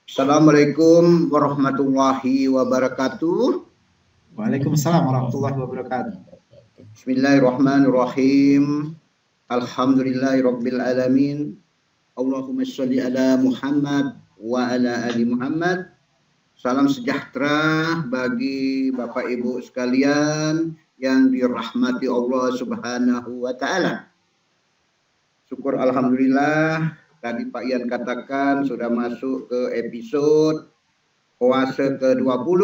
Assalamualaikum warahmatullahi wabarakatuh. Waalaikumsalam warahmatullahi wabarakatuh. Bismillahirrahmanirrahim. Alhamdulillahirabbil alamin. Allahumma shalli ala Muhammad wa ala ali Muhammad. Salam sejahtera bagi Bapak Ibu sekalian yang dirahmati Allah Subhanahu wa taala. Syukur alhamdulillah, tadi Pak Ian katakan sudah masuk ke episode puasa ke-20.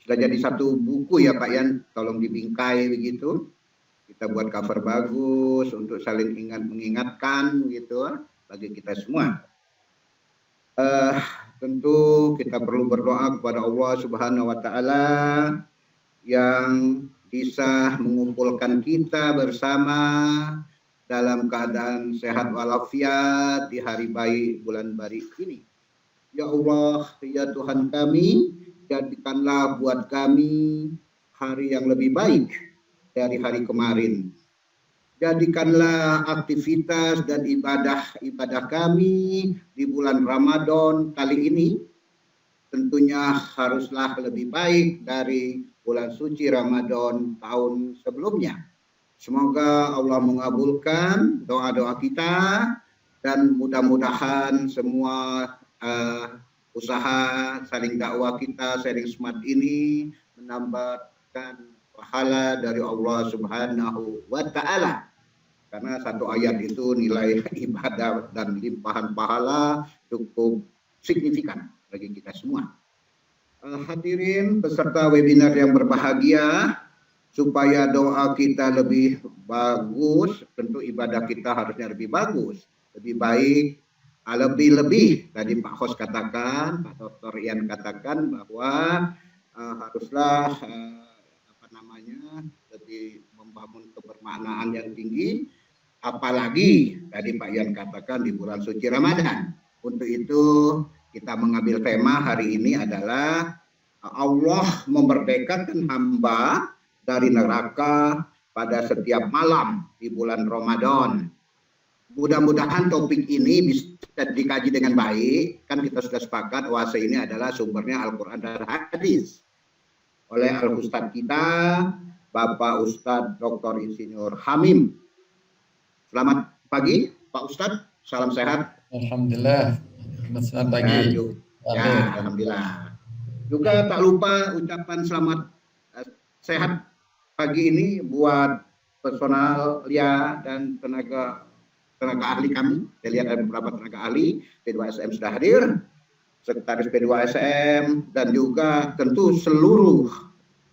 Sudah jadi satu buku ya Pak Ian, tolong dibingkai begitu. Kita buat cover bagus untuk saling mengingatkan gitu bagi kita semua. Tentu kita perlu berdoa kepada Allah Subhanahu wa taala yang bisa mengumpulkan kita bersama dalam keadaan sehat walafiat di hari baik bulan barik ini. Ya Allah, ya Tuhan kami, jadikanlah buat kami hari yang lebih baik dari hari kemarin. Jadikanlah aktivitas dan ibadah kami di bulan Ramadan kali ini tentunya haruslah lebih baik dari bulan suci Ramadan tahun sebelumnya. Semoga Allah mengabulkan doa-doa kita dan mudah-mudahan semua usaha saling dakwah kita, sharing smart ini menambahkan pahala dari Allah Subhanahu wa taala. Karena satu ayat itu nilai ibadah dan limpahan pahala cukup signifikan bagi kita semua. Hadirin peserta webinar yang berbahagia, supaya doa kita lebih bagus, tentu ibadah kita harusnya lebih bagus, lebih baik, lebih-lebih. Tadi Pak Host katakan, Pak Dr. Ian katakan bahwa haruslah lebih membangun kebermaknaan yang tinggi, apalagi tadi Pak Ian katakan di bulan suci Ramadan. Untuk itu kita mengambil tema hari ini adalah Allah memerdekakan hamba dari neraka pada setiap malam di bulan Ramadan. Mudah-mudahan topik ini bisa dikaji dengan baik. Kan kita sudah sepakat puasa ini adalah sumbernya Al-Quran dan Hadis. Oleh Al-Ustadz kita, Bapak Ustadz Dr. Insinyur Hamim. Selamat pagi Pak Ustadz, salam sehat. Alhamdulillah, selamat pagi. Ya, alhamdulillah. Juga tak lupa ucapan selamat sehat pagi ini buat personal ya dan tenaga ahli kami. Saya lihat ada beberapa tenaga ahli P2SM sudah hadir, sekretaris P2SM dan juga tentu seluruh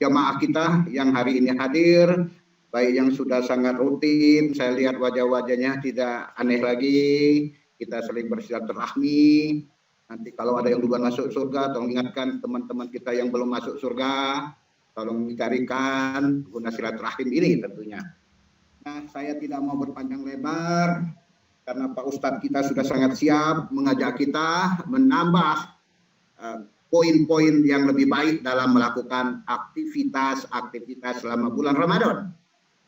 jamaah kita yang hari ini hadir, baik yang sudah sangat rutin. Saya lihat wajah-wajahnya tidak aneh lagi. Kita saling bersilaturahmi. Nanti kalau ada yang duluan masuk surga, tolong ingatkan teman-teman kita yang belum masuk surga. Tolong dicarikan guna silaturahim ini tentunya. Nah, saya tidak mau berpanjang lebar karena Pak Ustadz kita sudah sangat siap mengajak kita menambah poin-poin yang lebih baik dalam melakukan aktivitas selama bulan Ramadan.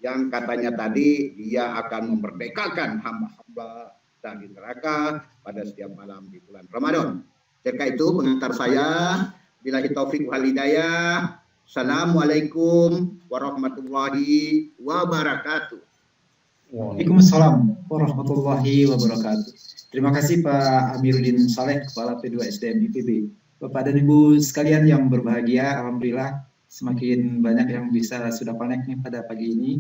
Yang katanya tadi dia akan memerdekakan hamba-hamba dari neraka pada setiap malam di bulan Ramadan. Jika itu pengantar saya, billahi taufik wal hidayah. Assalamualaikum warahmatullahi wabarakatuh. Waalaikumsalam warahmatullahi wabarakatuh. Terima kasih Pak Amiruddin Saleh, Kepala P2SDM IPB. Bapak dan Ibu sekalian yang berbahagia, alhamdulillah semakin banyak yang sudah connect nih pada pagi ini.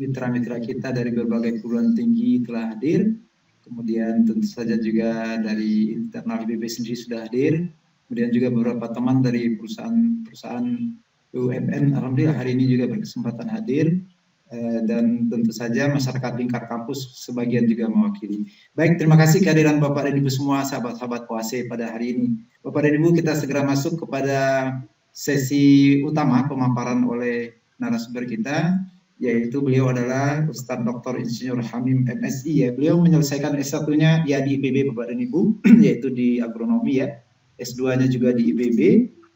Mitra-mitra kita dari berbagai perguruan tinggi telah hadir. Kemudian tentu saja juga dari internal IPB sendiri sudah hadir. Kemudian juga beberapa teman dari perusahaan BUMN, alhamdulillah hari ini juga berkesempatan hadir. Dan tentu saja masyarakat lingkar kampus sebagian juga mewakili. Baik, terima kasih kehadiran Bapak dan Ibu semua, sahabat-sahabat puasa pada hari ini. Bapak dan Ibu, kita segera masuk kepada sesi utama pemaparan oleh narasumber kita, yaitu beliau adalah Ustadz Dr. Insinyur Hamim MSI. Ya. Beliau menyelesaikan S1-nya ya di IPB Bapak dan Ibu, yaitu di agronomi ya. S2-nya juga di IPB,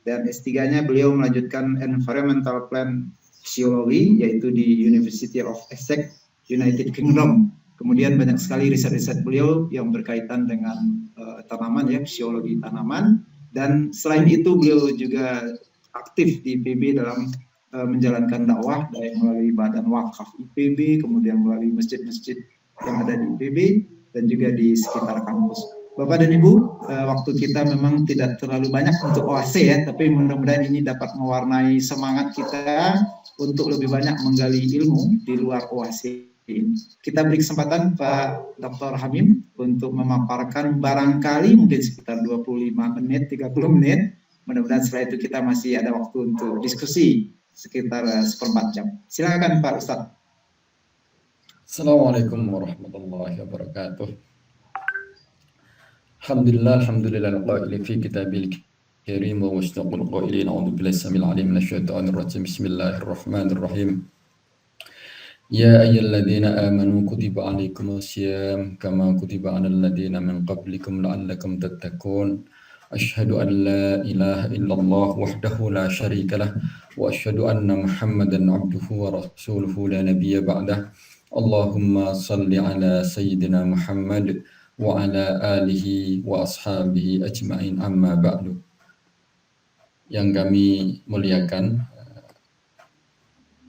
dan S3-nya beliau melanjutkan Environmental Plant Physiology, yaitu di University of Essex, United Kingdom. Kemudian banyak sekali riset-riset beliau yang berkaitan dengan tanaman ya, fisiologi tanaman, dan selain itu beliau juga aktif di IPB dalam menjalankan dakwah baik melalui Badan Wakaf IPB, kemudian melalui masjid-masjid yang ada di IPB dan juga di sekitar kampus. Bapak dan Ibu, waktu kita memang tidak terlalu banyak untuk OAC ya, tapi mudah-mudahan ini dapat mewarnai semangat kita untuk lebih banyak menggali ilmu di luar OAC ini. Kita beri kesempatan Pak Dr. Hamim untuk memaparkan barangkali mungkin sekitar 25 menit, 30 menit. Mudah-mudahan setelah itu kita masih ada waktu untuk diskusi sekitar seperempat jam. Silakan Pak Ustadz. Assalamualaikum warahmatullahi wabarakatuh. Alhamdulillah qaili fi kitabil karim wa wasdaqul qailin a'udzu billahi samil alim minasyaitonir rajim. Bismillahirrahmanirrahim. Ya ayyuhalladzina amanu kutiba alaikumus syiyam kama kutiba alal ladzina min qablikum la'allakum tattaqun. Asyhadu an la ilaha illallah wahdahu la syarika lah wa asyhadu anna Muhammadan abduhu wa rasuluhu la nabiyya ba'dah. Allahumma salli ala sayyidina Muhammad wa ala alihi wa ashabihi ajma'in, amma ba'du. Yang kami muliakan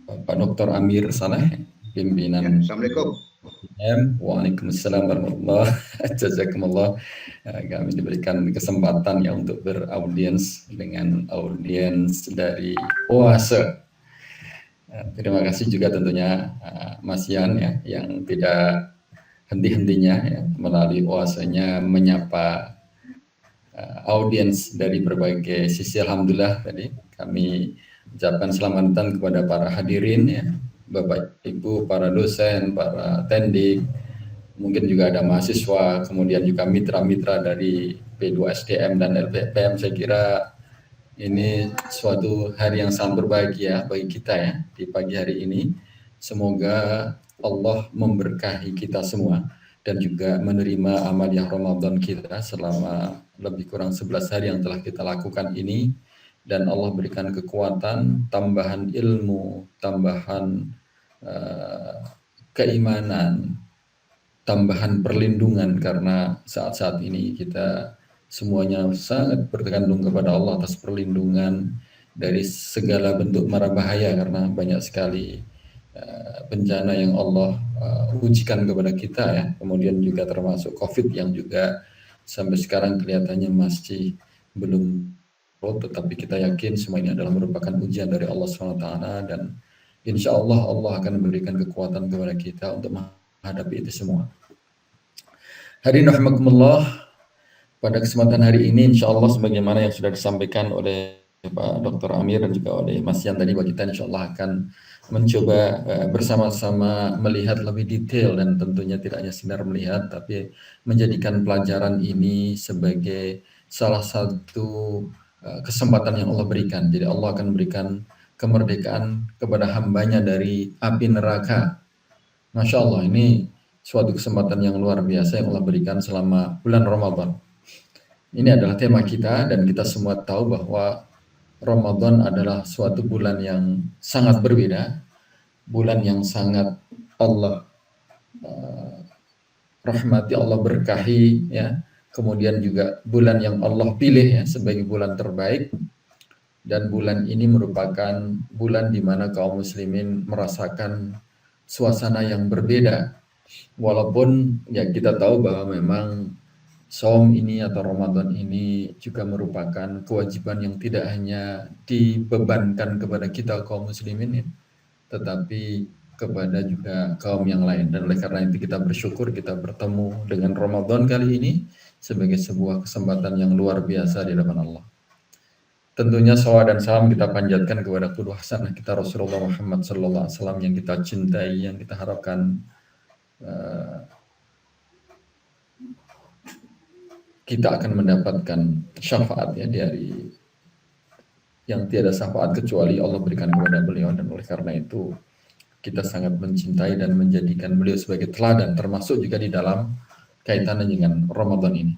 Pak Dr. Amir Saleh, pimpinan. Assalamualaikum. Waalaikumsalam warahmatullahi wabarakatuh. Jazakumullah. Kami diberikan kesempatan ya untuk beraudiens dengan audiens dari OASE. Terima kasih juga tentunya Mas Yan ya, yang tidak henti-hentinya ya, melalui OASE-nya menyapa audiens dari berbagai sisi. Alhamdulillah tadi kami ucapkan selamat datang kepada para hadirin ya, Bapak Ibu, para dosen, para tendik, mungkin juga ada mahasiswa, kemudian juga mitra-mitra dari P2SDM dan LPPM. Saya kira ini suatu hari yang sangat berbahagia bagi kita ya di pagi hari ini. Semoga Allah memberkahi kita semua dan juga menerima amaliyah Ramadan kita selama lebih kurang 11 hari yang telah kita lakukan ini, dan Allah berikan kekuatan, tambahan ilmu, tambahan keimanan, tambahan perlindungan, karena saat-saat ini kita semuanya sangat bergantung kepada Allah atas perlindungan dari segala bentuk mara bahaya, karena banyak sekali bencana yang Allah ujikan kepada kita ya. Kemudian juga termasuk COVID yang juga sampai sekarang kelihatannya masih belum, tetapi kita yakin semua ini adalah merupakan ujian dari Allah SWT, dan insya Allah Allah akan memberikan kekuatan kepada kita untuk menghadapi itu semua. Hadirin rahimakumullah, pada kesempatan hari ini insya Allah sebagaimana yang sudah disampaikan oleh Pak Dr. Amir dan juga oleh Mas Yan tadi, bahwa kita insya Allah akan mencoba bersama-sama melihat lebih detail, dan tentunya tidak hanya sekedar melihat, tapi menjadikan pelajaran ini sebagai salah satu kesempatan yang Allah berikan. Jadi Allah akan berikan kemerdekaan kepada hambanya dari api neraka. Masya Allah, ini suatu kesempatan yang luar biasa yang Allah berikan selama bulan Ramadan. Ini adalah tema kita, dan kita semua tahu bahwa Ramadan adalah suatu bulan yang sangat berbeda, bulan yang sangat Allah rahmati, Allah berkahi ya. Kemudian juga bulan yang Allah pilih ya sebagai bulan terbaik, dan bulan ini merupakan bulan di mana kaum muslimin merasakan suasana yang berbeda. Walaupun ya kita tahu bahwa memang Saum ini atau Ramadan ini juga merupakan kewajiban yang tidak hanya dibebankan kepada kita kaum muslimin ya, tetapi kepada juga kaum yang lain. Dan oleh karena itu kita bersyukur kita bertemu dengan Ramadan kali ini sebagai sebuah kesempatan yang luar biasa di hadapan Allah. Tentunya salawat dan salam kita panjatkan kepada qudwah hasanah kita Rasulullah Muhammad SAW yang kita cintai, yang kita harapkan kita akan mendapatkan syafaat ya dari yang tiada syafaat kecuali Allah berikan kepada beliau. Dan oleh karena itu kita sangat mencintai dan menjadikan beliau sebagai teladan, termasuk juga di dalam kaitannya dengan Ramadan ini.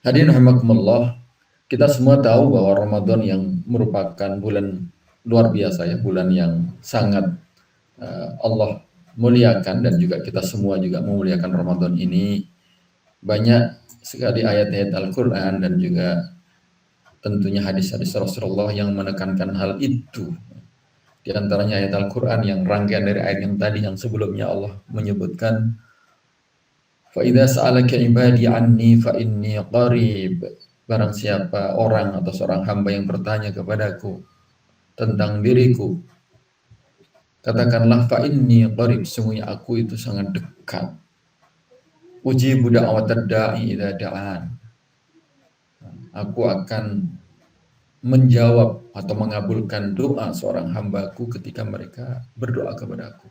Hadirin rahimakumullah, kita semua tahu bahwa Ramadan yang merupakan bulan luar biasa ya, bulan yang sangat Allah muliakan, dan juga kita semua juga memuliakan Ramadan ini. banyak sekali ayat-ayat Al-Quran dan juga tentunya hadis-hadis Rasulullah yang menekankan hal itu. Di antaranya ayat Al-Quran yang rangkaian dari ayat yang tadi yang sebelumnya Allah menyebutkan فَإِذَا سَأَلَكَ عِبَادِي عَنِّي فَإِنِّي قَرِيبٌ. Barang siapa orang atau seorang hamba yang bertanya kepadaku tentang diriku, katakanlah فَإِنِّي قَرِيبٌ, sungguhnya aku itu sangat dekat. Ujibu da'watad da'i idza da'an. Aku akan menjawab atau mengabulkan doa seorang hambaku ketika mereka berdoa kepadaku.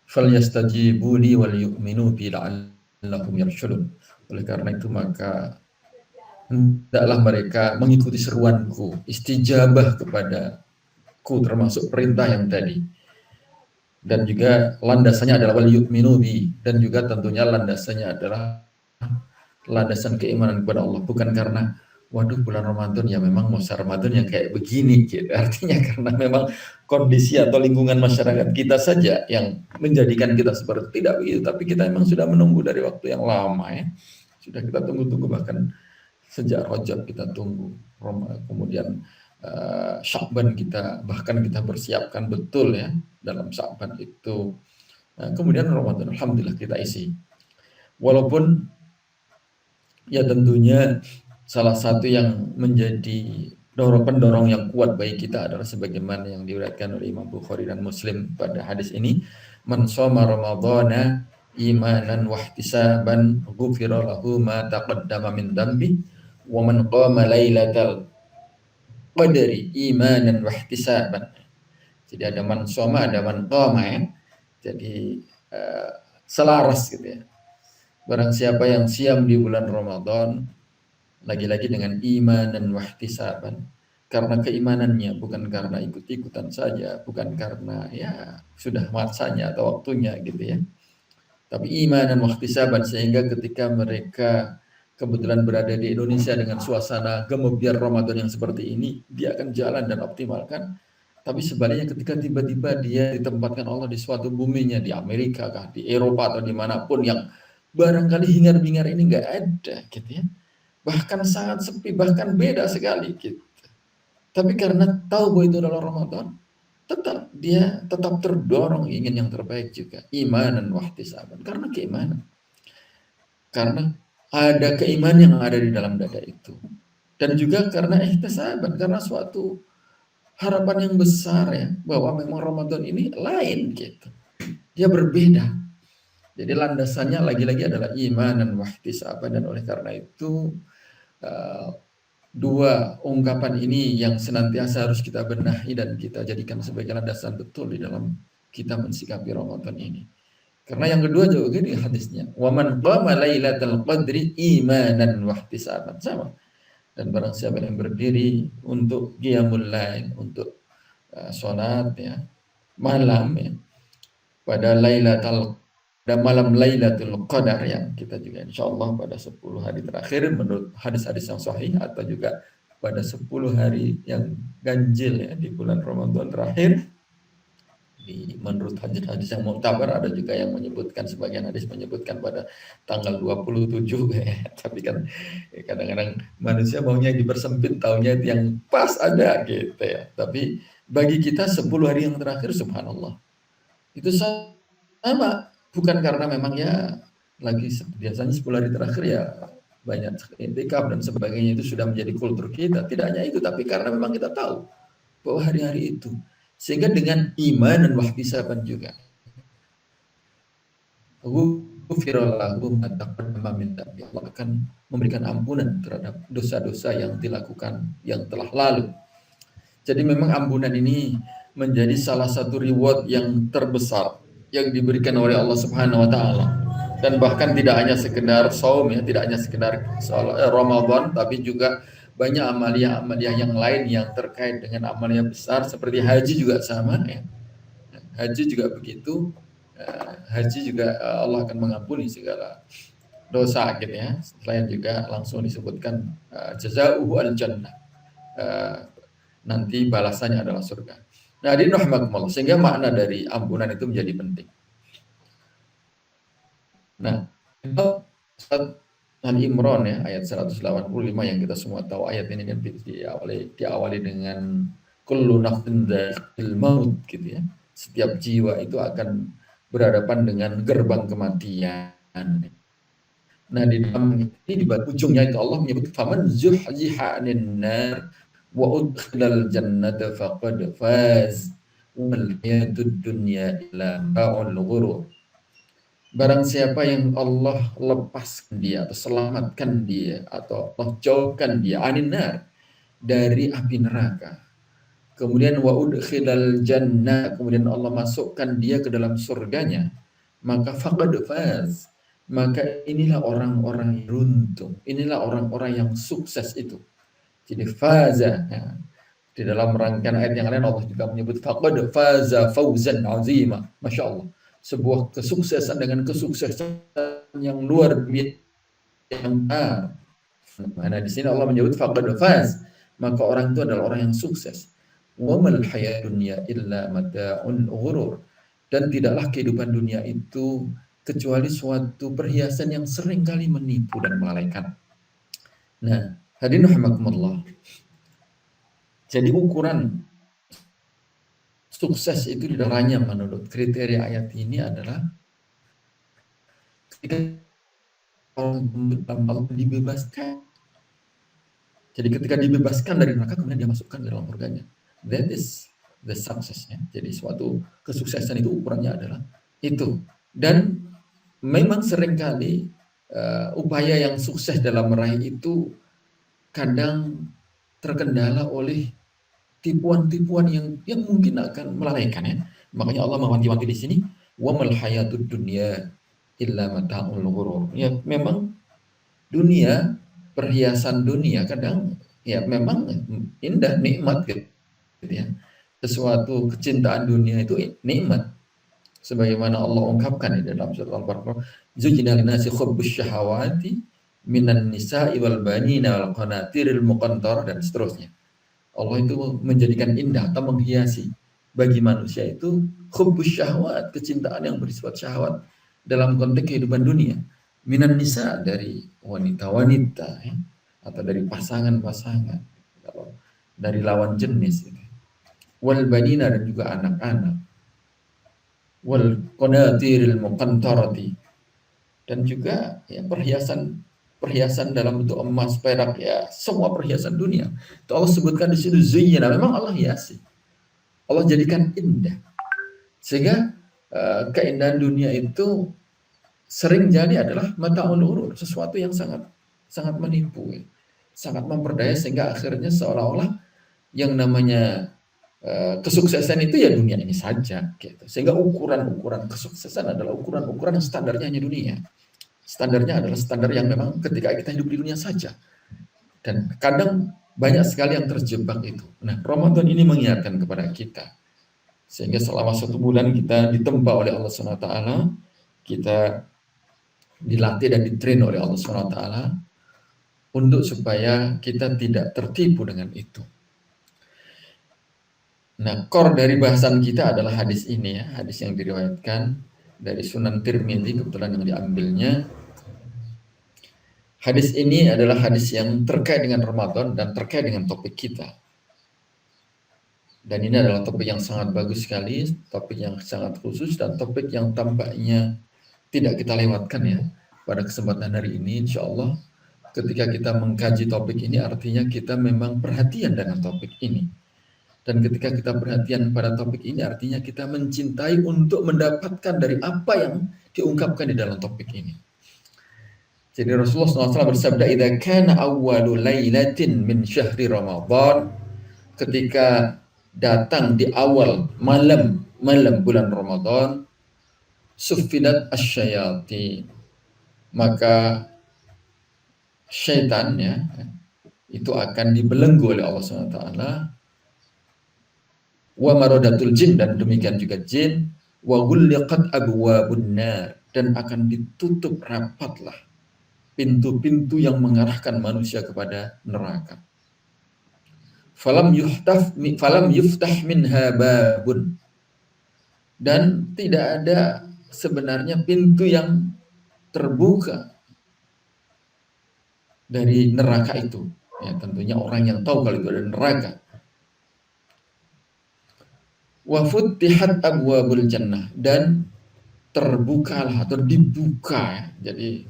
Falyastajibu li wal yu'minu bi la'allahum yarshudun. Oleh karena itu maka hendaklah mereka mengikuti seruanku, istijabah kepadaku termasuk perintah yang tadi. Dan juga landasannya adalah wal yu'minu bi, dan juga tentunya landasannya adalah landasan keimanan kepada Allah, bukan karena waduh bulan Ramadan ya memang masa Ramadan yang kayak begini gitu. Artinya karena memang kondisi atau lingkungan masyarakat kita saja yang menjadikan kita seperti tidak begitu, tapi kita memang sudah menunggu dari waktu yang lama ya. Sudah kita tunggu-tunggu, bahkan sejak Rajab kita tunggu, kemudian Sya'ban bahkan kita persiapkan betul ya dalam Sya'ban itu. Kemudian Ramadan alhamdulillah kita isi. Walaupun ya tentunya salah satu yang menjadi pendorong yang kuat bagi kita adalah sebagaimana yang diriwayatkan oleh Imam Bukhari dan Muslim pada hadis ini, man shoma ramadhana imanan wa ihtisaban ghufira lahu ma taqaddama min dambi wa man qama lailatal qadri imanan wa ihtisaban. Jadi ada man shoma, ada man qama ya. Jadi selaras gitu ya. Barang siapa yang siam di bulan Ramadan, lagi-lagi dengan iman dan wahtisaban, karena keimanannya, bukan karena ikut-ikutan saja, bukan karena ya sudah masanya atau waktunya gitu ya, tapi iman dan wahtisaban, sehingga ketika mereka kebetulan berada di Indonesia dengan suasana gemebyar Ramadan yang seperti ini, dia akan jalan dan optimalkan. Tapi sebaliknya ketika tiba-tiba dia ditempatkan Allah di suatu buminya, di Amerika kah, di Eropa atau dimanapun yang barangkali hingar-bingar ini nggak ada gitu ya, bahkan sangat sepi, bahkan beda sekali gitu. Tapi karena tahu bahwa itu adalah Ramadan, dia tetap terdorong ingin yang terbaik juga, imanan wahtisaban, karena keimanan, karena ada keimanan yang ada di dalam dada itu, dan juga karena ihtisaban, karena suatu harapan yang besar ya, bahwa memang Ramadan ini lain gitu, dia berbeda. Jadi landasannya lagi-lagi adalah iman dan wahtisaban, dan oleh karena itu dua ungkapan ini yang senantiasa harus kita benahi dan kita jadikan sebagai landasan betul di dalam kita mensikapi Ramadan ini. Karena yang kedua juga di hadisnya, wa man qama lailatal qadri imanan wahtisaban, sama. Dan barang siapa yang berdiri untuk qiyamul lail, untuk salat ya malam ya, pada malam Lailatul Qadar yang kita juga insya Allah pada 10 hari terakhir menurut hadis-hadis yang sahih, atau juga pada 10 hari yang ganjil ya di bulan Ramadan terakhir. Menurut hadis-hadis yang mu'tabar, ada juga yang menyebutkan, sebagian hadis menyebutkan pada tanggal 27 ya. Tapi kan kadang-kadang manusia maunya dipersempit, taunya yang pas ada gitu ya. Tapi bagi kita 10 hari yang terakhir subhanallah itu sama. Bukan karena memang ya lagi biasanya 10 hari terakhir ya banyak intikaf dan sebagainya, itu sudah menjadi kultur kita. Tidak hanya itu, tapi karena memang kita tahu bahwa hari-hari itu, sehingga dengan iman dan wahtisaban juga Allah akan memberikan ampunan terhadap dosa-dosa yang dilakukan yang telah lalu. Jadi memang ampunan ini menjadi salah satu reward yang terbesar yang diberikan oleh Allah Subhanahu wa taala. Dan bahkan tidak hanya sekedar saum ya, tidak hanya sekedar Ramadan, tapi juga banyak amalia-amalia yang lain yang terkait dengan amalia besar seperti haji juga sama ya. Haji juga begitu. Haji juga Allah akan mengampuni segala dosa gitu ya. Selain juga langsung disebutkan jazaa'uhu al-jannah. Nanti balasannya adalah surga. Nah, di rahmatullah, sehingga makna dari ampunan itu menjadi penting. Nah, surat Al-Imran ya, ayat 185 yang kita semua tahu ayat ini kan diawali dengan kullu nafsin dha'iqatul maut gitu ya. Setiap jiwa itu akan berhadapan dengan gerbang kematian. Nah, di dalam ini di ujungnya itu Allah menyebut faman zuhziha 'anil nar wa udkhilal jannata faqad faz wal hayatud dunya illa mata'ul ghurur. Barang siapa yang Allah lepaskan dia atau selamatkan dia atau Allah jauhkan dia aninar dari api neraka. Kemudian wa udkhilal jannah, kemudian Allah masukkan dia ke dalam surganya, maka faqad faz. Maka inilah orang-orang yang beruntung, inilah orang-orang yang sukses itu. Jadi faza ya. Di dalam rangkaian ayat yang lain Allah juga menyebut faqad faza fawzan azima. Masya Allah. Sebuah kesuksesan dengan kesuksesan yang luar biasa yang besar. Nah, di sini Allah menyebut faqad faz, maka orang itu adalah orang yang sukses. Wa mal hayatud dunya illa mata'un ghurur. Dan tidaklah kehidupan dunia itu kecuali suatu perhiasan yang sering kali menipu dan melalaikan. Nah, hadirin rahimakumullah. Jadi ukuran sukses itu di dalamnya menurut kriteria ayat ini adalah ketika orang dibebaskan. Jadi ketika dibebaskan dari neraka kemudian dia masukkan ke dalam surganya. That is the success ya. Jadi suatu kesuksesan itu ukurannya adalah itu. Dan memang seringkali upaya yang sukses dalam meraih itu kadang terkendala oleh tipuan-tipuan yang mungkin akan melalaikan ya. Makanya Allah mewanti-wanti di sini wa mal hayatud dunya illa mata'ul ghurur. Ya memang dunia, perhiasan dunia kadang ya memang indah, nikmat gitu ya. Sesuatu kecintaan dunia itu nikmat. Sebagaimana Allah ungkapkan di dalam surat Al-Baqarah, zujina linasi hubbus syahawati minan nisa'i wal banina wal qanatiril muqantarah dan seterusnya. Allah itu menjadikan indah atau menghiasi bagi manusia itu hubbus syahwat, kecintaan yang bersifat syahwat dalam konteks kehidupan dunia. Minan nisa dari wanita-wanita ya, atau dari pasangan-pasangan, kalau dari lawan jenis gitu. Wal banina dan juga anak-anak. Wal qanatiril muqantarati dan juga ya perhiasan dalam bentuk emas, perak ya, semua perhiasan dunia. Itu Allah sebutkan di situ zuyyina, memang Allah hiasi. Allah jadikan indah. Sehingga keindahan dunia itu sering jadi adalah mata'ul ghurur, sesuatu yang sangat sangat menipu, ya. Sangat memperdaya sehingga akhirnya seolah-olah yang namanya kesuksesan itu ya dunia ini saja gitu. Sehingga ukuran-ukuran kesuksesan adalah ukuran-ukuran yang standarnya hanya dunia. Standarnya adalah standar yang memang ketika kita hidup di dunia saja. Dan kadang banyak sekali yang terjebak itu. Nah, Ramadan ini mengingatkan kepada kita. Sehingga selama 1 bulan kita ditempa oleh Allah SWT, kita dilatih dan ditrain oleh Allah SWT untuk supaya kita tidak tertipu dengan itu. Nah, core dari bahasan kita adalah hadis ini ya, hadis yang diriwayatkan dari Sunan Tirmidzi, kebetulan yang diambilnya. Hadis ini adalah hadis yang terkait dengan Ramadan dan terkait dengan topik kita. Dan ini adalah topik yang sangat bagus sekali, topik yang sangat khusus dan topik yang tampaknya tidak kita lewatkan ya. Pada kesempatan hari ini insya Allah ketika kita mengkaji topik ini artinya kita memang perhatian dengan topik ini. Dan ketika kita perhatian pada topik ini artinya kita mencintai untuk mendapatkan dari apa yang diungkapkan di dalam topik ini. Jadi Rasulullah SAW bersabda, "Idza kana awwalu lailatin min syahri Ramadan," ketika datang di awal malam bulan Ramadan, "suffidat asyayatin," maka syaitan ya itu akan dibelenggu oleh Allah SWT. Wa maradatul jin, dan demikian juga jin, wa ghulliqat abwabun nar, dan akan ditutup rapatlah pintu-pintu yang mengarahkan manusia kepada neraka. Falam yuftah minha babun, dan tidak ada sebenarnya pintu yang terbuka dari neraka itu. Ya, tentunya orang yang tahu kalau itu ada neraka. Wa futtihat abwabul jannah, dan terbukalah atau dibuka ya. Jadi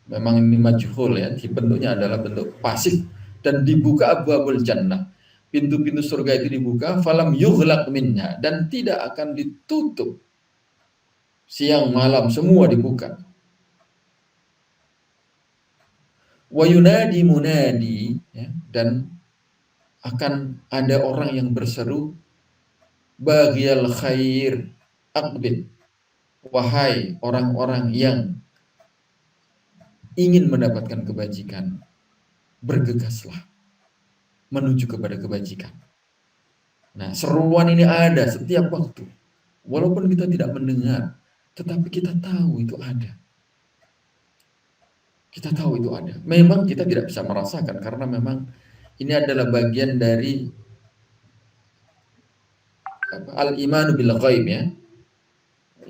memang ini majhul ya, bentuknya adalah bentuk pasif, dan dibuka abwabul jannah. Pintu-pintu surga itu dibuka, falam yughlaq minha, dan tidak akan ditutup. Siang malam semua dibuka. Wa yunadi munadi ya, dan akan ada orang yang berseru, baghiyal khair aqbil, wahai orang-orang yang ingin mendapatkan kebajikan, bergegaslah menuju kepada kebajikan. Nah, seruan ini ada setiap waktu. Walaupun kita tidak mendengar, tetapi kita tahu itu ada. Kita tahu itu ada. Memang kita tidak bisa merasakan karena memang ini adalah bagian dari al-imanu bil ghaib ya.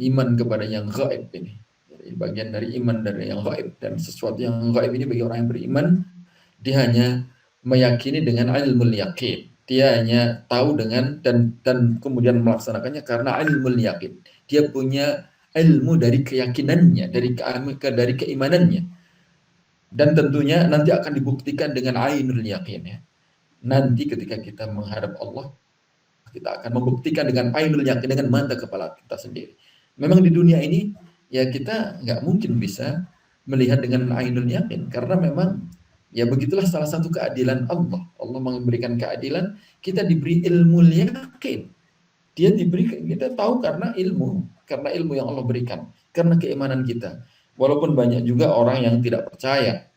Iman kepada yang gaib ini. Jadi bagian dari iman dari yang gaib, dan sesuatu yang gaib ini bagi orang yang beriman, dia hanya meyakini dengan ilmul yakin. Dia hanya tahu dengan dan kemudian melaksanakannya karena ilmul yakin. Dia punya ilmu dari keyakinannya, dari keimanannya. Dan tentunya nanti akan dibuktikan dengan ainul yakin ya. Nanti ketika kita menghadap Allah, kita akan membuktikan dengan ainul yakin, dengan mata kepala kita sendiri. Memang di dunia ini ya kita nggak mungkin bisa melihat dengan ainul yakin, karena memang ya begitulah salah satu keadilan Allah. Allah memberikan keadilan, kita diberi ilmu yakin. Dia diberi, kita tahu karena ilmu yang Allah berikan, karena keimanan kita. Walaupun banyak juga orang yang tidak percaya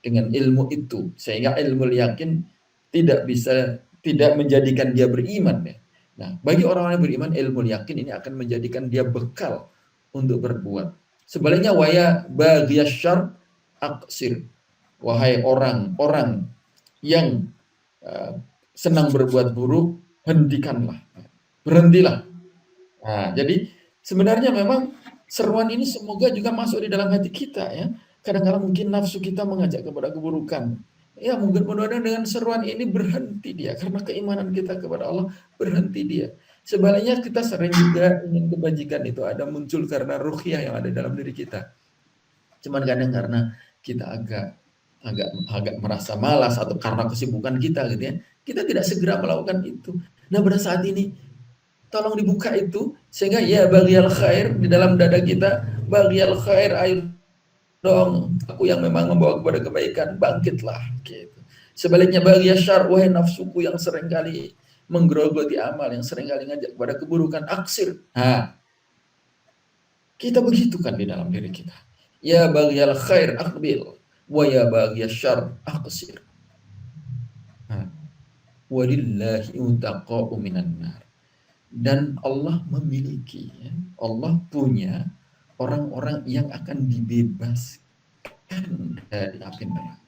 dengan ilmu itu, sehingga ilmu yakin tidak menjadikan dia beriman ya. Nah, bagi orang-orang yang beriman, ilmu yakin ini akan menjadikan dia bekal untuk berbuat. Sebaliknya, waya baghiyasyar aqsir, wahai orang-orang yang senang berbuat buruk, hentikanlah, berhentilah. Nah, jadi sebenarnya memang seruan ini semoga juga masuk di dalam hati kita ya. Kadang-kadang mungkin nafsu kita mengajak kepada keburukan. Ya mungkin mudah-mudahan dengan seruan ini berhenti dia, karena keimanan kita kepada Allah berhenti dia. Sebaliknya kita sering juga ingin kebajikan itu ada muncul karena ruqyah yang ada dalam diri kita. Cuman kadang karena kita agak merasa malas atau karena kesibukan kita gitu ya, kita tidak segera melakukan itu. Nah pada saat ini tolong dibuka itu, sehingga ya baghiyal khair di dalam dada kita, baghiyal khair, ayo dong, aku yang memang membawa kepada kebaikan, bangkitlah gitu. Sebaliknya baghiyal syarr, wahai nafsuku yang seringkali menggerogoti amal, yang seringkali ngajak kepada keburukan, aksir. Nah, kita begitu kan di dalam diri kita. Ya baghiyal khair aqbil, wa ya baghiyal syarr aqsir. Walillahi utaqa'u minan nar. Dan Allah memiliki, ya, Allah punya orang-orang yang akan dibebaskan dari api neraka.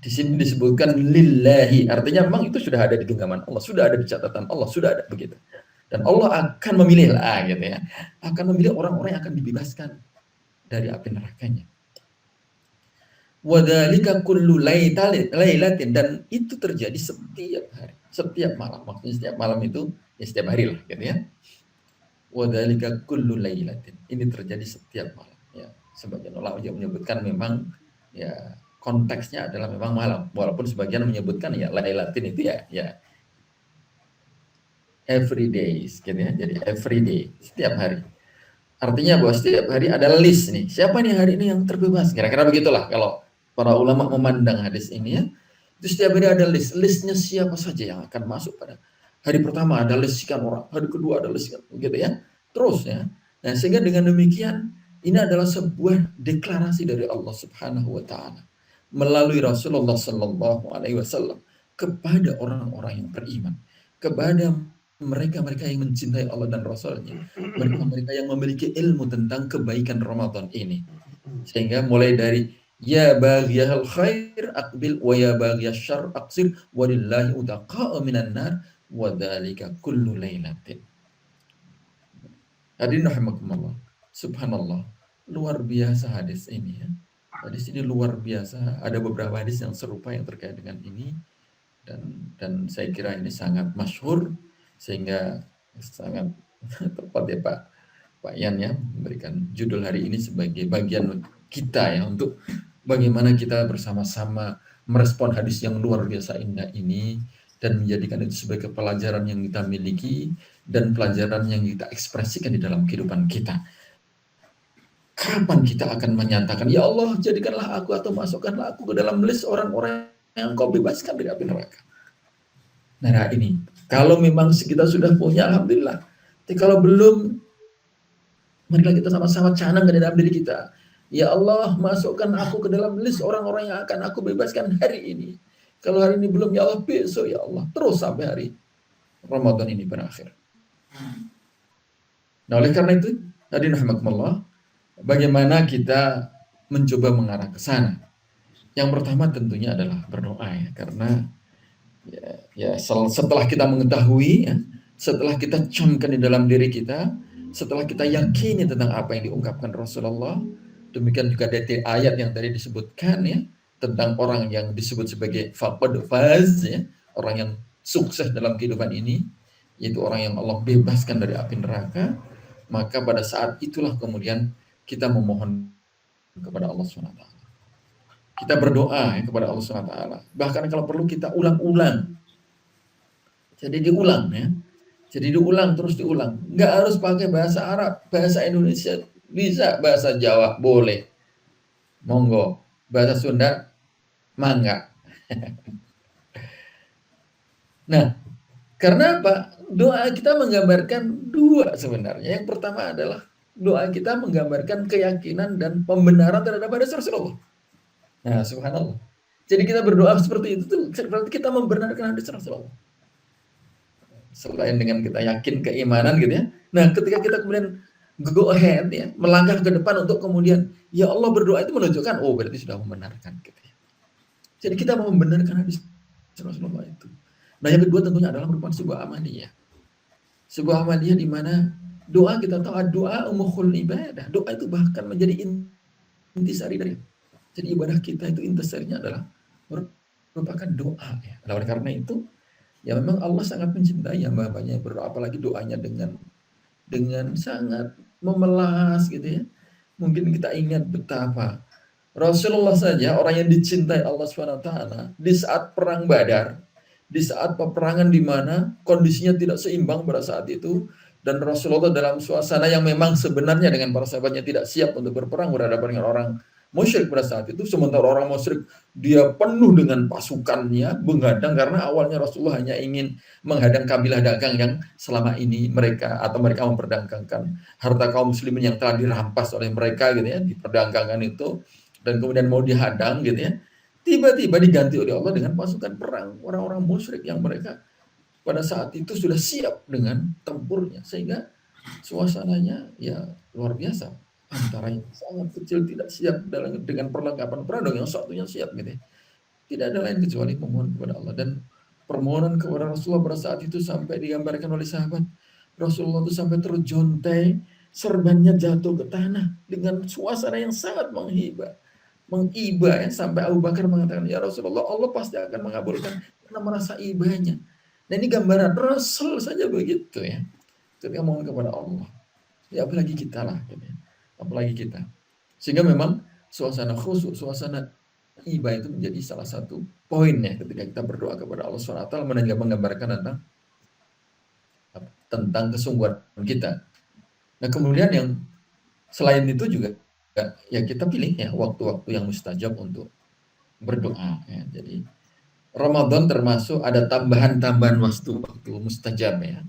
Di sini disebutkan lillahi, artinya memang itu sudah ada di genggaman Allah, sudah ada di catatan Allah, sudah ada begitu. Dan Allah akan memilih lah, gitu ya, akan memilih orang-orang yang akan dibebaskan dari api nerakanya. Wadzalika kullu lailatin, dan itu terjadi setiap hari, setiap malam. Maksudnya setiap malam itu ya setiap hari lah gitu ya. Wadzalika kullu lailatin, ini terjadi setiap malam ya. Sebagian ulama juga menyebutkan memang ya konteksnya adalah memang malam, walaupun sebagian menyebutkan ya lailatin itu ya every days gitu ya. Jadi every day, setiap hari. Artinya bahwa setiap hari ada list nih. Siapa nih hari ini yang terbebas? Kira-kira begitulah kalau para ulama memandang hadis ini ya. Itu setiap hari ada listnya siapa saja yang akan masuk pada hari pertama, ada list sekian orang, hari kedua ada list sekian, gitu ya. Terus ya. Nah, sehingga dengan demikian ini adalah sebuah deklarasi dari Allah Subhanahu wa taala melalui Rasulullah sallallahu alaihi wasallam kepada orang-orang yang beriman, kepada mereka-mereka yang mencintai Allah dan Rasul-Nya, mereka-mereka yang memiliki ilmu tentang kebaikan Ramadan ini. Sehingga mulai dari ya baghiyal khair aqbil wa ya baghiyasy syarr aqsir walillahi utaqa'u minan nar wa dzalika kullu lailatin. Hadirin rahimakumullah. Subhanallah. Luar biasa hadis ini ya. Hadis ini luar biasa. Ada beberapa hadis yang serupa yang terkait dengan ini, dan saya kira ini sangat masyhur sehingga sangat tepat ya Pak Yan ya memberikan judul hari ini sebagai bagian kita ya untuk bagaimana kita bersama-sama merespon hadis yang luar biasa indah ini dan menjadikan itu sebagai pelajaran yang kita miliki dan pelajaran yang kita ekspresikan di dalam kehidupan kita. Kapan kita akan menyatakan, ya Allah jadikanlah aku atau masukkanlah aku ke dalam list orang-orang yang Kau bebaskan dari api neraka. Nah ini, kalau memang kita sudah punya, alhamdulillah. Tapi kalau belum, marilah kita sama-sama canangkan di dalam diri kita. Ya Allah, masukkan aku ke dalam list orang-orang yang akan aku bebaskan hari ini. Kalau hari ini belum, ya Allah besok ya Allah. Terus sampai hari Ramadan ini berakhir. Nah oleh karena itu, hadirin rahimakumullah, bagaimana kita mencoba mengarah ke sana? Yang pertama tentunya adalah berdoa ya, karena setelah kita mengetahui, ya, setelah kita camkan di dalam diri kita, setelah kita yakini tentang apa yang diungkapkan Rasulullah, demikian juga dari ayat yang tadi disebutkan ya, tentang orang yang disebut sebagai faqad faz ya, orang yang sukses dalam kehidupan ini, yaitu orang yang Allah bebaskan dari api neraka, maka pada saat itulah kemudian kita memohon kepada Allah SWT. Kita berdoa ya, kepada Allah SWT. Bahkan kalau perlu kita ulang-ulang. Jadi diulang ya. Jadi diulang terus diulang. Nggak harus pakai bahasa Arab, bahasa Indonesia bisa, bahasa Jawa boleh. Monggo. Bahasa Sunda mangga. Nah, karena apa? Doa kita menggambarkan dua sebenarnya. Yang pertama adalah doa kita menggambarkan keyakinan dan pembenaran terhadap hadis Rasulullah. Nah, subhanallah. Jadi kita berdoa seperti itu tuh berarti kita membenarkan hadis Rasulullah. Selain dengan kita yakin keimanan gitu ya. Nah, ketika kita kemudian go ahead ya, melangkah ke depan untuk kemudian ya Allah berdoa itu menunjukkan oh berarti sudah membenarkan gitu ya. Jadi kita mau membenarkan hadis Rasulullah itu. Nah, yang kedua tentunya adalah merupakan sebuah amaliyah. Sebuah amaliyah di mana doa kita tahu doa umukhul ibadah. Doa itu bahkan menjadi intisari dari. Jadi ibadah kita itu intisarinya adalah merupakan doa ya. Oleh karena itu ya memang Allah sangat mencintai hamba-hambanya berdoa, apalagi doanya dengan sangat memelas gitu ya. Mungkin kita ingat betapa Rasulullah saja orang yang dicintai Allah SWT di saat perang Badar, di saat peperangan di mana kondisinya tidak seimbang pada saat itu, dan Rasulullah dalam suasana yang memang sebenarnya dengan para sahabatnya tidak siap untuk berperang berhadapan dengan orang musyrik pada saat itu, sementara orang musyrik dia penuh dengan pasukannya menghadang, karena awalnya Rasulullah hanya ingin menghadang kabilah dagang yang selama ini mereka memperdagangkan harta kaum muslimin yang telah dirampas oleh mereka gitu ya, diperdagangkan itu, dan kemudian mau dihadang gitu ya. Tiba-tiba diganti oleh Allah dengan pasukan perang orang-orang musyrik yang mereka pada saat itu sudah siap dengan tempurnya, sehingga suasananya ya luar biasa. Antara yang sangat kecil tidak siap dengan perlengkapan perang, yang satunya siap gitu ya. Tidak ada lain kecuali memohon kepada Allah, dan permohonan kepada Rasulullah pada saat itu sampai digambarkan oleh sahabat Rasulullah itu sampai terjontai, serbannya jatuh ke tanah dengan suasana yang sangat menghibah ya, sampai Abu Bakar mengatakan, ya Rasulullah, Allah pasti akan mengabulkan karena merasa ibahnya. Nah ini gambaran Rasul saja begitu ya, ketika mohon kepada Allah. Ya apalagi kita lah gitu ya. Apalagi kita. Sehingga memang suasana khusyuk, suasana ibah itu menjadi salah satu poinnya ketika kita berdoa kepada Allah SWT, menggambarkan tentang kesungguhan kita. Nah kemudian yang selain itu juga ya kita pilih ya waktu-waktu yang mustajab untuk berdoa ya. Jadi Ramadan termasuk ada tambahan-tambahan waktu mustajab ya.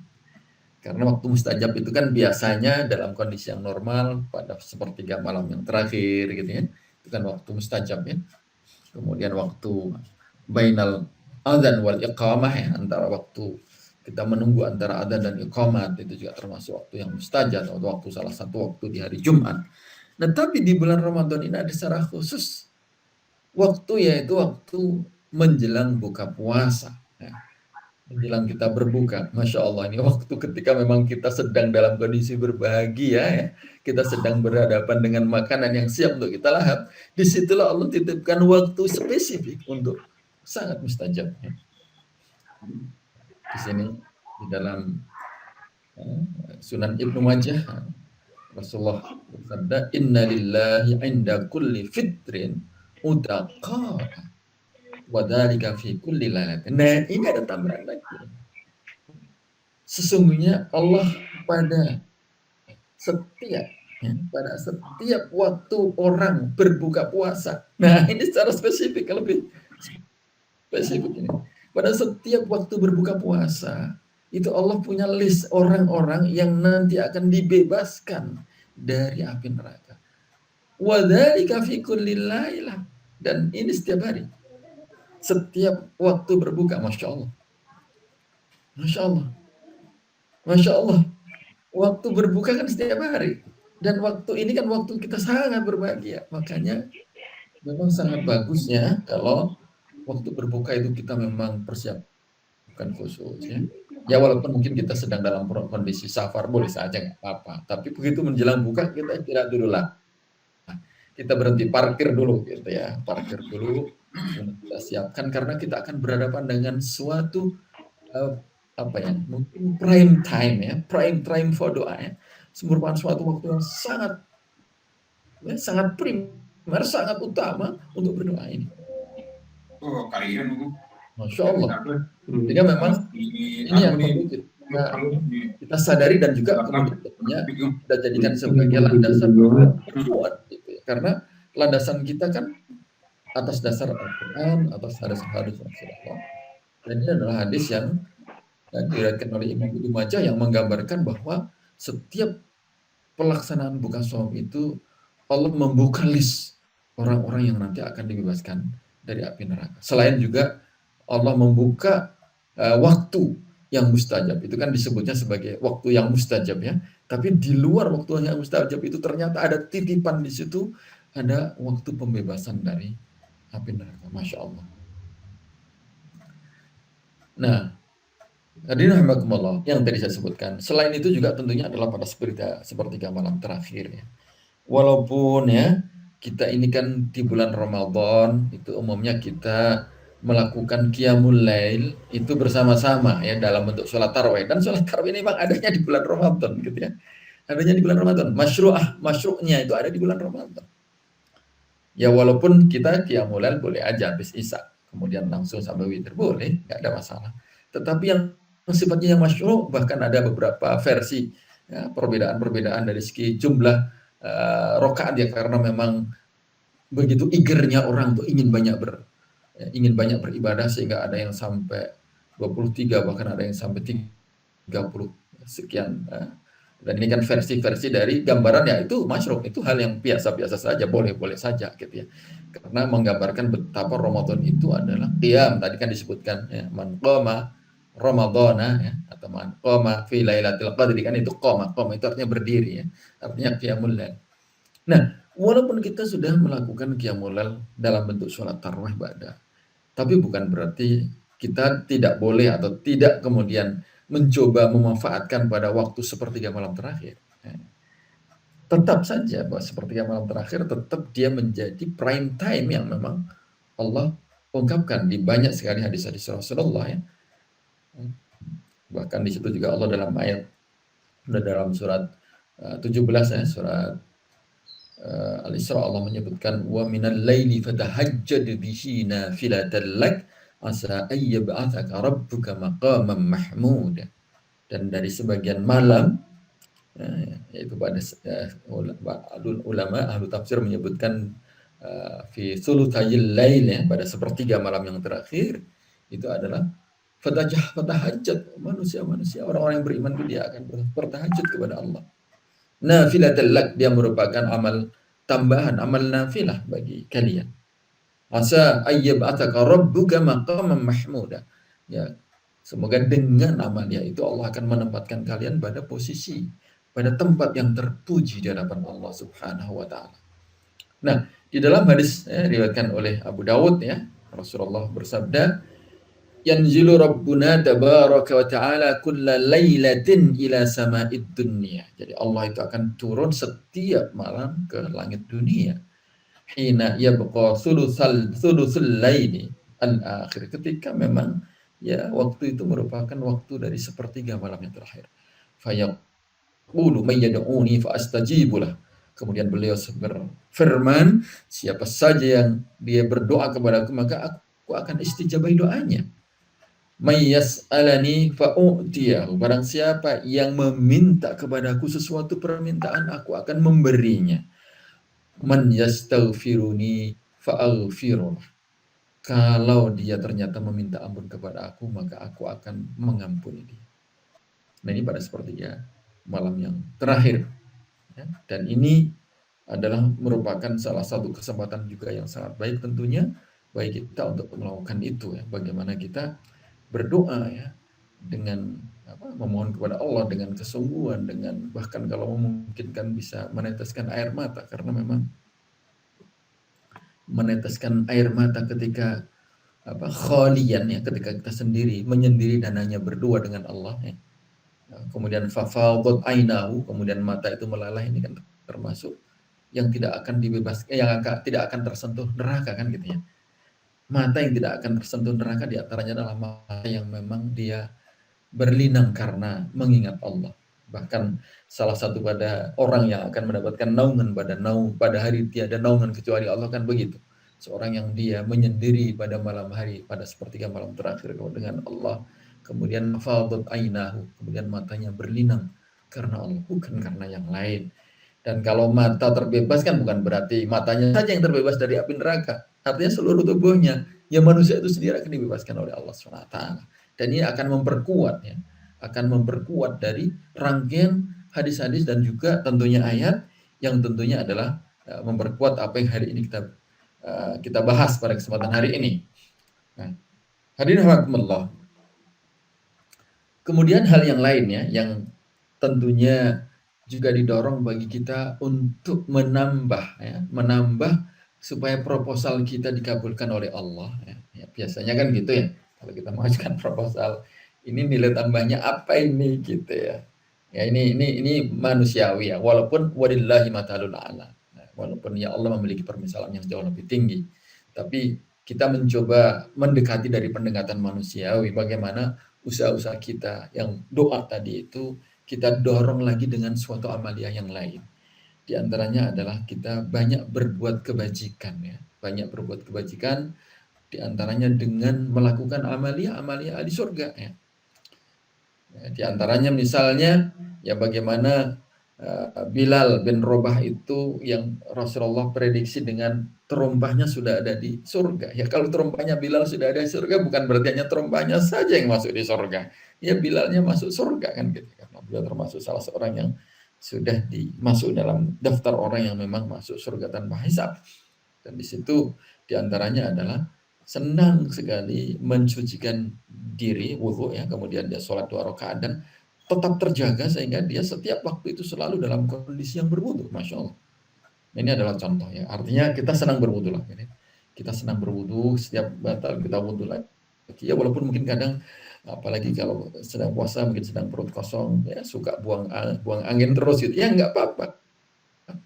Karena waktu mustajab itu kan biasanya dalam kondisi yang normal pada sepertiga malam yang terakhir gitu ya. Itu kan waktu mustajab ya. Kemudian waktu bainal adzan wal iqamah ya, antara waktu kita menunggu antara adzan dan iqamat, itu juga termasuk waktu yang mustajab, atau waktu salah satu waktu di hari Jumat. Nah, tapi di bulan Ramadan ini ada secara khusus waktu, yaitu waktu menjelang buka puasa. Ya. menjelang kita berbuka. Masya Allah, ini waktu ketika memang kita sedang dalam kondisi berbahagia ya, kita sedang berhadapan dengan makanan yang siap untuk kita lahap. Disitulah Allah titipkan waktu spesifik untuk sangat mustajab. Ya. Di sini di dalam Sunan Ibnu Majah, Rasulullah bersabda, Inna lillahi inda kulli fitrin udaqa wadhalika fi kulli lailatin. Nah, ini ada tambahan lagi. Sesungguhnya Allah pada setiap waktu orang berbuka puasa. Nah, ini secara spesifik, lebih spesifik ini. Pada setiap waktu berbuka puasa, itu Allah punya list orang-orang yang nanti akan dibebaskan dari api neraka. Wadzalika fi kulli lailah. Dan ini setiap hari. Setiap waktu berbuka, Masya Allah. Masya Allah. Masya Allah. Waktu berbuka kan setiap hari. Dan waktu ini kan waktu kita sangat berbahagia. Makanya memang sangat bagusnya kalau waktu berbuka itu kita memang persiapkan khusus ya. Ya walaupun mungkin kita sedang dalam kondisi safar, boleh saja nggak apa-apa. Tapi begitu menjelang buka kita istirahat dulu lah. Kita berhenti parkir dulu gitu ya. Parkir dulu. Kita siapkan karena kita akan berhadapan dengan suatu mungkin prime time for doa ya, merupakan suatu waktu yang sangat primer, sangat utama untuk berdoa ini. Masya Allah. Jadi memang ini yang perlu kita sadari dan juga kemudian kita jadikan sebagai landasan kuat gitu ya. Karena landasan kita kan atas dasar Al-Quran, atas hadis Rasulullah. Dan ini adalah hadis yang diriwayatkan oleh Imam Ibnu Majah yang menggambarkan bahwa setiap pelaksanaan buka shaum itu Allah membuka list orang-orang yang nanti akan dibebaskan dari api neraka. Selain juga Allah membuka waktu yang mustajab. Itu kan disebutnya sebagai waktu yang mustajab ya. Tapi di luar waktu yang mustajab itu ternyata ada titipan di situ, ada waktu pembebasan dari api neraka. Masya Allah. Nah, hadirin rahimakumullah, yang tadi saya sebutkan. Selain itu juga tentunya adalah pada sepertiga malam terakhir ya. Walaupun ya kita ini kan di bulan Ramadan itu umumnya kita melakukan qiyamul lail itu bersama-sama ya dalam bentuk sholat tarawih, dan sholat tarawih ini memang adanya di bulan Ramadan gitu ya. Adanya di bulan Ramadan. Masyru'nya itu ada di bulan Ramadan. Ya walaupun kita qiyamul lail boleh aja habis isya kemudian langsung sampai witir boleh, nggak ada masalah. Tetapi yang sifatnya yang masyru', bahkan ada beberapa versi ya, perbedaan dari segi jumlah rakaat ya, karena memang begitu eagernya orang tuh ingin banyak beribadah sehingga ada yang sampai 23 bahkan ada yang sampai 30 sekian. Dan ini kan versi-versi dari gambaran ya itu masyru', itu hal yang biasa-biasa saja, boleh-boleh saja gitu ya. Karena menggambarkan betapa Ramadan itu adalah qiyam, tadi kan disebutkan ya, man qama Ramadhana ya, atau man qama fi lailatul qadri, kan itu qama itu artinya berdiri ya, artinya qiyamul lail. Nah, walaupun kita sudah melakukan qiyamul lail dalam bentuk sholat tarawih ibadah, tapi bukan berarti kita tidak boleh atau tidak kemudian mencoba memanfaatkan pada waktu sepertiga malam terakhir. Tetap saja bahwa sepertiga malam terakhir tetap dia menjadi prime time yang memang Allah ungkapkan di banyak sekali hadis-hadis Rasulullah ya. Bahkan di situ juga Allah dalam surat 17 ya, surat Al-Isra, Allah menyebutkan wa minal laili fatahajjad bihi nafilatan lak asa ayyab'atsaka rabbuka maqaman mahmuda. Dan dari sebagian malam yaitu pada ulama ahlu tafsir menyebutkan fi thulutsayil lail ya, pada sepertiga malam yang terakhir itu adalah fatahajjad, manusia orang-orang yang beriman itu dia akan bertahajud kepada Allah. Nafilatul lak, dia merupakan amal tambahan, amal nafilah bagi kalian. Asa ayyab'atsaka rabbuka maqaman mahmuda. Ya, semoga dengan amalnya itu Allah akan menempatkan kalian pada posisi, pada tempat yang terpuji di hadapan Allah Subhanahu wa taala. Nah, di dalam hadis diriwayatkan oleh Abu Dawud ya, Rasulullah bersabda, yanzilu rabbuna tabaraka wa ta'ala kulla lailatin ila sama'id dunya. Jadi Allah itu akan turun setiap malam ke langit dunia. Hina yabqa thuluthul laili al-akhir. Ketika memang ya waktu itu merupakan waktu dari sepertiga malam yang terakhir. Fayaqulu may yad'uni fa astajibulah. Kemudian beliau berfirman, siapa saja yang dia berdoa kepadaku maka aku akan istijabai doanya. May yas'alani fa'u'tiyahu. Barang siapa yang meminta kepadaku sesuatu permintaan, aku akan memberinya. Man yastaghfiruni fa'aghfiruh. Kalau dia ternyata meminta ampun kepada aku, maka aku akan mengampuni dia. Nah, ini pada sepertiga malam yang terakhir. Ya. Dan ini adalah merupakan salah satu kesempatan juga yang sangat baik tentunya bagi kita untuk melakukan itu ya. Bagaimana kita berdoa ya dengan memohon kepada Allah dengan kesungguhan, dengan bahkan kalau memungkinkan bisa meneteskan air mata, karena memang meneteskan air mata ketika khalian ya, ketika kita sendiri menyendiri dan hanya berdua dengan Allah ya. Kemudian fafadat ainahu, kemudian mata itu melalah, ini kan termasuk yang tidak akan dibebaskan, yang tidak akan tersentuh neraka kan gitu ya. Mata yang tidak akan tersentuh neraka diantaranya adalah mata yang memang dia berlinang karena mengingat Allah. Bahkan salah satu pada orang yang akan mendapatkan naungan pada hari tiada naungan kecuali Allah kan begitu. Seorang yang dia menyendiri pada malam hari, pada sepertiga malam terakhir dengan Allah. Kemudian fadat ainahu, kemudian matanya berlinang karena Allah, bukan karena yang lain. Dan kalau mata terbebas kan bukan berarti matanya saja yang terbebas dari api neraka. Artinya seluruh tubuhnya, ya manusia itu sendiri akan dibebaskan oleh Allah SWT. Dan ini akan memperkuat ya, akan memperkuat dari rangkaian hadis-hadis dan juga tentunya ayat yang tentunya adalah memperkuat apa yang hari ini kita bahas pada kesempatan hari ini. Nah, hadirin rahimakumullah. Kemudian hal yang lainnya yang tentunya juga didorong bagi kita untuk menambah supaya proposal kita dikabulkan oleh Allah ya. Ya, biasanya kan gitu ya, kalau kita mengajukan proposal ini nilai tambahnya apa ini gitu ya. Ya ini manusiawi ya, walaupun walillahi mathalul a'la. Nah, walaupun ya Allah memiliki permisalan yang jauh lebih tinggi, tapi kita mencoba mendekati dari pendekatan manusiawi, bagaimana usaha-usaha kita yang doa tadi itu kita dorong lagi dengan suatu amalia yang lain. Di antaranya adalah kita banyak berbuat kebajikan ya. Banyak berbuat kebajikan di antaranya dengan melakukan amalia ahli surga ya. Di antaranya misalnya ya bagaimana Bilal bin Rabah itu yang Rasulullah prediksi dengan terompahnya sudah ada di surga. Ya kalau terompahnya Bilal sudah ada di surga bukan berarti hanya terompahnya saja yang masuk di surga. Ya Bilalnya masuk surga kan gitu. Karena beliau termasuk salah seorang yang sudah dimasuk dalam daftar orang yang memang masuk surga tanpa hisab. Dan di situ diantaranya adalah senang sekali mensucikan diri, wudu ya, kemudian dia sholat 2 rakaat dan tetap terjaga sehingga dia setiap waktu itu selalu dalam kondisi yang berwudu, masya Allah. Ini adalah contoh ya, artinya kita senang berwudu lah. Kita senang berwudu, setiap batal kita wudu lagi. Ya walaupun mungkin kadang apalagi kalau sedang puasa mungkin sedang perut kosong ya suka buang angin terus gitu ya, nggak apa-apa,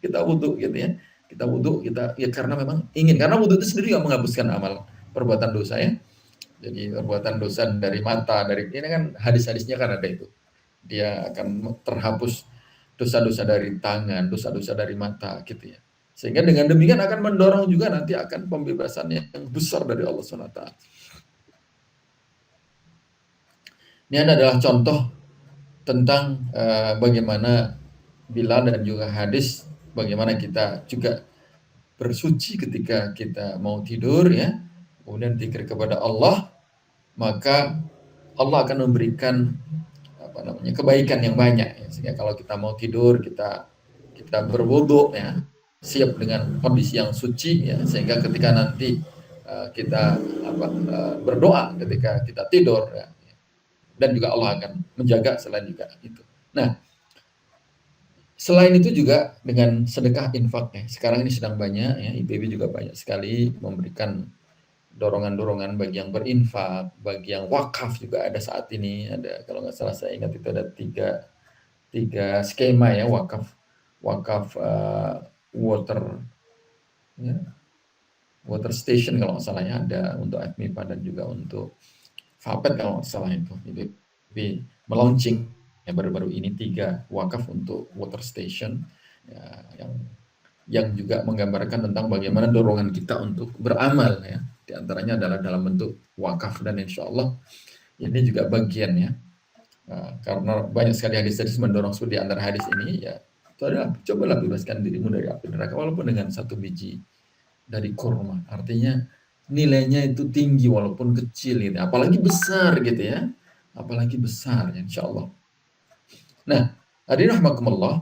kita wudu gitu ya, kita wudu kita ya karena memang ingin, karena wudu itu sendiri yang menghapuskan amal perbuatan dosa ya. Jadi perbuatan dosa dari mata, dari ini kan hadis-hadisnya kan ada itu, dia akan terhapus dosa-dosa dari tangan, dosa-dosa dari mata gitu ya. Sehingga dengan demikian akan mendorong juga nanti akan pembebasan yang besar dari Allah SWT. Ini adalah contoh tentang bagaimana Bilal dan juga hadis, bagaimana kita juga bersuci ketika kita mau tidur ya, kemudian zikir kepada Allah, maka Allah akan memberikan kebaikan yang banyak ya. Sehingga kalau kita mau tidur kita berwudu ya, siap dengan kondisi yang suci ya, sehingga ketika nanti kita berdoa ketika kita tidur ya, dan juga Allah akan menjaga selain juga itu. Nah, selain itu juga dengan sedekah infak ya. Sekarang ini sedang banyak ya, IPB juga banyak sekali memberikan dorongan-dorongan bagi yang berinfak, bagi yang wakaf juga ada saat ini. Ada, kalau nggak salah saya ingat itu ada tiga skema ya, wakaf water ya, water station kalau nggak salah ya, ada untuk FMIPA dan juga untuk FAPET kalau nggak salah itu. Jadi melaunching ya baru-baru ini 3 wakaf untuk water station ya, yang juga menggambarkan tentang bagaimana dorongan kita untuk beramal ya. Di antaranya adalah dalam bentuk wakaf, dan insya Allah ini juga bagian ya. Karena banyak sekali hadis-hadis mendorong di antara hadis ini ya, itu adalah cobalah bebaskan dirimu dari api neraka walaupun dengan 1 biji dari kurma. Artinya nilainya itu tinggi walaupun kecil gitu. Apalagi besar gitu ya. Apalagi besar ya, insya Allah. Nah, hadirin rahimakumullah.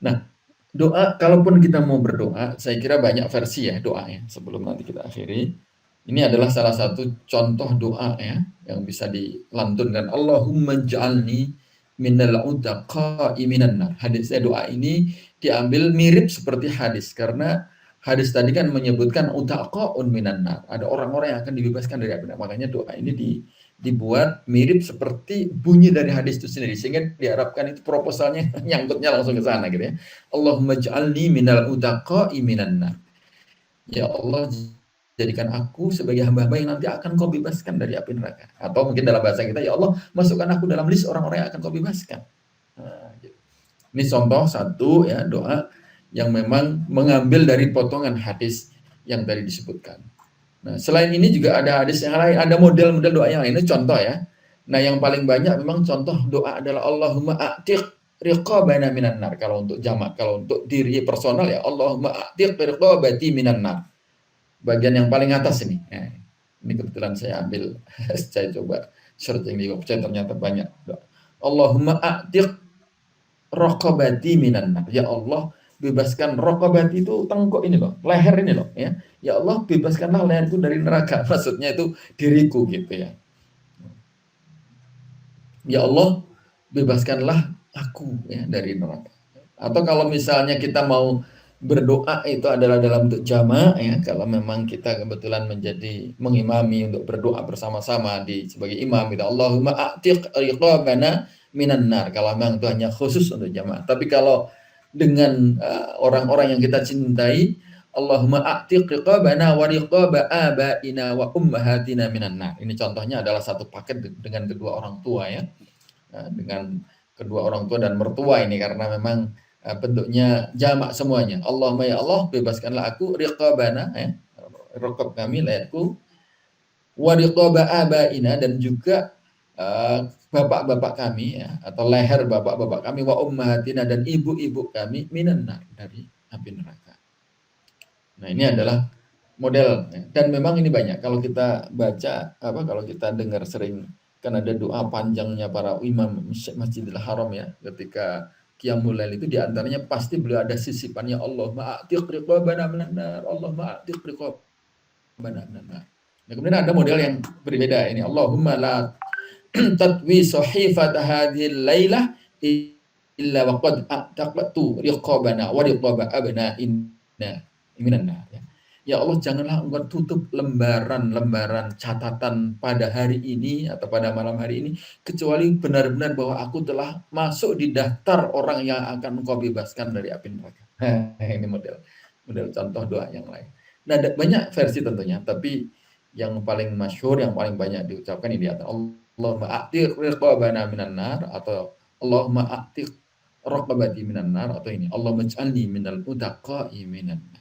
Nah, doa, kalaupun kita mau berdoa, saya kira banyak versi ya doa ya. Sebelum nanti kita akhiri, ini adalah salah satu contoh doa ya yang bisa dilantunkan. Allahumma ja'alni minal utaqa'i minan nar. Hadis doa ini diambil mirip seperti hadis, karena hadis tadi kan menyebutkan utaqa'un minan nar. Ada orang-orang yang akan dibebaskan dari api neraka. Makanya doa ini dibuat mirip seperti bunyi dari hadis itu sendiri, sehingga diharapkan itu proposalnya nyangkutnya langsung ke sana gitu ya. Allahumma ja'alni minal utaqa'i minan nar. Ya Allah, jadikan aku sebagai hamba-hamba yang nanti akan kau bebaskan dari api neraka. Atau mungkin dalam bahasa kita, ya Allah, masukkan aku dalam list orang-orang yang akan kau bebaskan. Nah, gitu. Ini contoh satu ya doa yang memang mengambil dari potongan hadis yang tadi disebutkan. Nah, selain ini juga ada hadis yang lain, ada model-model doa yang lain. Ini contoh ya. Nah, yang paling banyak memang contoh doa adalah Allahumma a'tiq riqabana minan nar. Kalau untuk jamak, kalau untuk diri personal ya Allahumma a'tiq riqabati minan nar. Bagian yang paling atas ini. Nah, ini kebetulan saya ambil, saya coba searching di website, ternyata banyak. Allahumma a'tiq raqabati minan nar. Ya Allah, bebaskan raqabati itu tengkuk ini loh, leher ini loh ya. Ya Allah, bebaskanlah leherku dari neraka. Maksudnya itu diriku gitu ya. Ya Allah, bebaskanlah aku ya dari neraka. Atau kalau misalnya kita mau berdoa itu adalah dalam bentuk jamaah ya, kalau memang kita kebetulan menjadi mengimami untuk berdoa bersama-sama sebagai imam gitu. Allahumma a'tiq riqabana minan nar. Kalau memang itu hanya khusus untuk jamaah. Tapi kalau dengan orang-orang yang kita cintai, Allahumma a'tiq riqabana wa riqaba abaina wa ummahatina minan nar. Ini contohnya adalah satu paket dengan kedua orang tua ya. Dengan kedua orang tua dan mertua ini, karena memang bentuknya jamak semuanya. Allahumma ya Allah, bebaskanlah aku riqabana ya, riqab kami, leherku, wa riqaba abaina, dan juga bapak-bapak kami ya, atau leher bapak-bapak kami, wa ummahatina, dan ibu-ibu kami, minan nar, dari api neraka. Nah, ini adalah model ya. Dan memang ini banyak kalau kita baca kalau kita dengar sering kan ada doa panjangnya para imam Masjidil Haram ya, ketika Qiyamul Lail itu diantaranya pasti beliau ada sisipannya Allahumma a'tiq riqabana minan nar, Allahumma a'tiq riqabana minan nar. Nah, kemudian ada model yang berbeda ini, Allahumma la tatwi sahifat hadhil lailah illa waqad a'taqtu riqabana wa riqaba abna'ina minan nar ya. Ya Allah, janganlah engkau tutup lembaran-lembaran catatan pada hari ini atau pada malam hari ini, kecuali benar-benar bahwa aku telah masuk di daftar orang yang akan engkau bebaskan dari api neraka. Ini model contoh doa yang lain. Nah, ada banyak versi tentunya, tapi yang paling masyhur, yang paling banyak diucapkan ini adalah Allahumma a'tiq riqabana minan nar, atau Allahumma a'tiq raqabati minan nar, atau ini Allahumma ij'alni minal utaqa'i minan nar.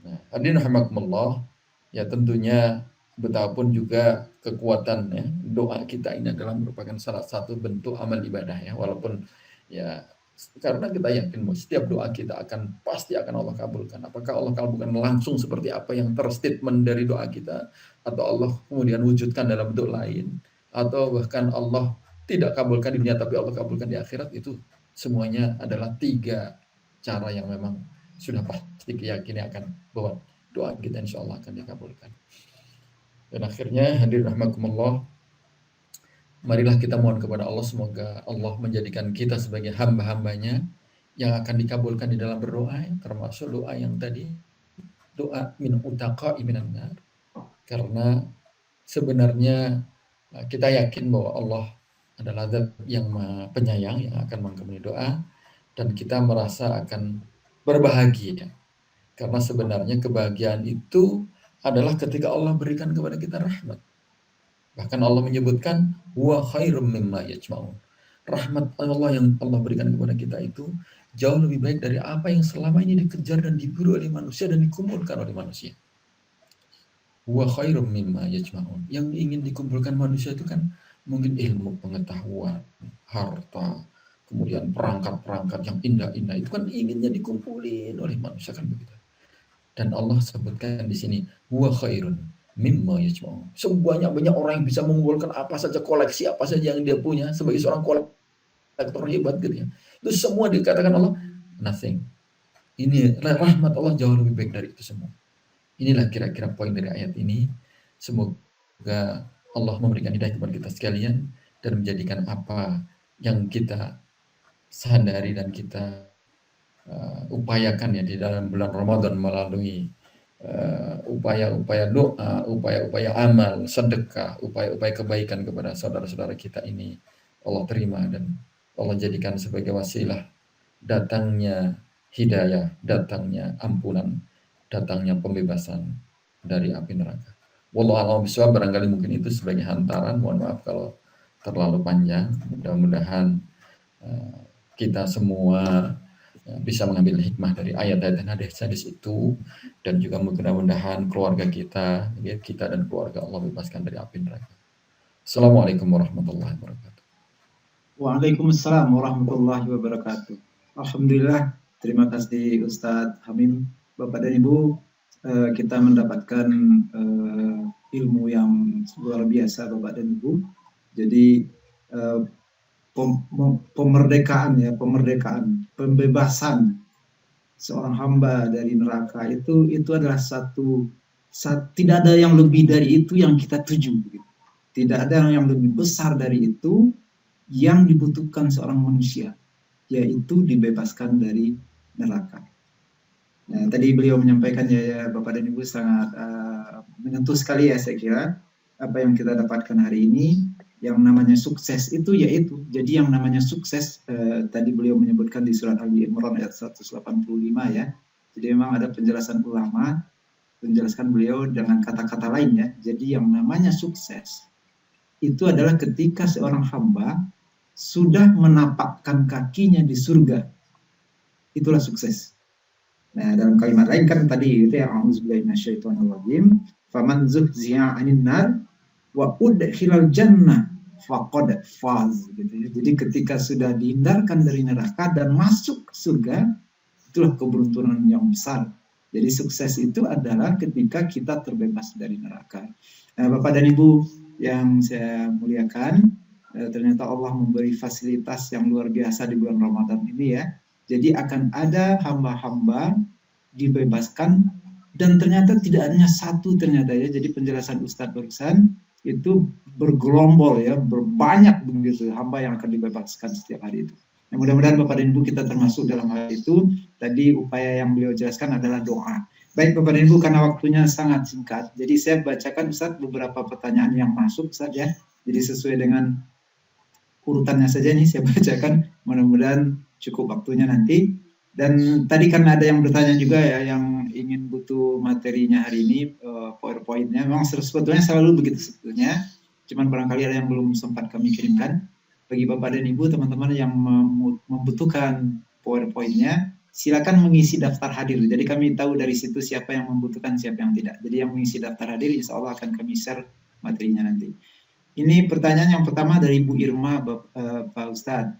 Nah, hadirin rahimakumullah, ya tentunya betapapun juga kekuatan ya, doa kita ini adalah merupakan salah satu bentuk amal ibadah ya, walaupun ya karena kita yakin setiap doa kita pasti akan Allah kabulkan. Apakah Allah kabulkan langsung seperti apa yang terstatement dari doa kita, atau Allah kemudian wujudkan dalam bentuk lain, atau bahkan Allah tidak kabulkan di dunia tapi Allah kabulkan di akhirat, itu semuanya adalah 3 cara yang memang sudah pasti keyakinan akan bahwa doa kita insya Allah akan dikabulkan. Dan akhirnya hadirin rahimakumullah, marilah kita mohon kepada Allah, semoga Allah menjadikan kita sebagai hamba-hambanya yang akan dikabulkan di dalam berdoa, termasuk doa yang tadi, doa min utaqa'i minan nar. Karena sebenarnya kita yakin bahwa Allah adalah Zat yang Maha Penyayang yang akan mengampuni doa, dan kita merasa akan berbahagia. Karena sebenarnya kebahagiaan itu adalah ketika Allah berikan kepada kita rahmat. Bahkan Allah menyebutkan huwa khairum mimma yajma'un. Rahmat Allah yang Allah berikan kepada kita itu jauh lebih baik dari apa yang selama ini dikejar dan diburu oleh manusia dan dikumpulkan oleh manusia. Huwa khairum mimma yajma'un. Yang ingin dikumpulkan manusia itu kan mungkin ilmu, pengetahuan, harta, kemudian perangkat-perangkat yang indah-indah, itu kan inginnya dikumpulin oleh manusia, kan begitu. Dan Allah sebutkan di sini huwa khairun mimma yajma'un. Sebanyak-banyak orang yang bisa mengumpulkan apa saja, koleksi apa saja yang dia punya sebagai seorang kolektor hebat gitu ya. Itu semua dikatakan Allah nothing. Ini rahmat Allah jauh lebih baik dari itu semua. Inilah kira-kira poin dari ayat ini. Semoga Allah memberikan hidayah kepada kita sekalian dan menjadikan apa yang kita sadari dan kita upayakan ya di dalam bulan Ramadan melalui upaya-upaya doa, upaya-upaya amal, sedekah, upaya-upaya kebaikan kepada saudara-saudara kita ini Allah terima dan Allah jadikan sebagai wasilah datangnya hidayah, datangnya ampunan, datangnya pembebasan dari api neraka. Wallahu a'lam bishawab. Barangkali mungkin itu sebagai hantaran. Mohon maaf kalau terlalu panjang. Mudah-mudahan kita semua bisa mengambil hikmah dari ayat-ayat dan hadis-hadis itu, dan juga mudah-mudahan keluarga kita dan keluarga Allah bebaskan dari api neraka. Assalamualaikum warahmatullahi wabarakatuh. Waalaikumsalam warahmatullahi wabarakatuh. Alhamdulillah, terima kasih Ustadz Hamim. Bapak dan Ibu, kita mendapatkan ilmu yang luar biasa Bapak dan Ibu. Jadi pemerdekaan, pembebasan seorang hamba dari neraka itu adalah tidak ada yang lebih dari itu yang kita tuju. Tidak ada yang lebih besar dari itu yang dibutuhkan seorang manusia, yaitu dibebaskan dari neraka. Nah, tadi beliau menyampaikan ya Bapak dan Ibu sangat menyentuh sekali ya, saya kira apa yang kita dapatkan hari ini. Yang namanya sukses itu yaitu, jadi yang namanya sukses tadi beliau menyebutkan di surat Ali Imran ayat 185 ya. Jadi memang ada penjelasan ulama, menjelaskan beliau dengan kata-kata lain ya. Jadi yang namanya sukses itu adalah ketika seorang hamba sudah menapakkan kakinya di surga. Itulah sukses. Nah, dalam kalimat lain kan tadi itu yang a'udzubillahi minasyaitonirrajim, faman zuhziya 'anil nar wa udkhilal jannah faqad faz gitu ya. Jadi ketika sudah dihindarkan dari neraka dan masuk ke surga, itulah keberuntungan yang besar. Jadi sukses itu adalah ketika kita terbebas dari neraka. Nah, Bapak dan Ibu yang saya muliakan, ternyata Allah memberi fasilitas yang luar biasa di bulan Ramadan ini ya. Jadi akan ada hamba-hamba dibebaskan, dan ternyata tidak hanya satu ternyata ya. Jadi penjelasan Ustadz barusan itu bergerombol ya, berbanyak begitu hamba yang akan dibebaskan setiap hari itu. Nah, mudah-mudahan Bapak dan Ibu kita termasuk dalam hal itu. Tadi upaya yang beliau jelaskan adalah doa. Baik Bapak dan Ibu, karena waktunya sangat singkat, jadi saya bacakan Ustadz beberapa pertanyaan yang masuk Ustadz ya. Jadi sesuai dengan urutannya saja nih saya bacakan, mudah-mudahan cukup waktunya nanti. Dan tadi kan ada yang bertanya juga ya, yang ingin butuh materinya hari ini, PowerPoint-nya. Memang sebetulnya selalu begitu sebetulnya, cuman barangkali ada yang belum sempat kami kirimkan. Bagi Bapak dan Ibu, teman-teman yang membutuhkan PowerPoint-nya, silakan mengisi daftar hadir. Jadi kami tahu dari situ siapa yang membutuhkan, siapa yang tidak. Jadi yang mengisi daftar hadir, insya Allah akan kami share materinya nanti. Ini pertanyaan yang pertama dari Bu Irma, Pak Ustadz.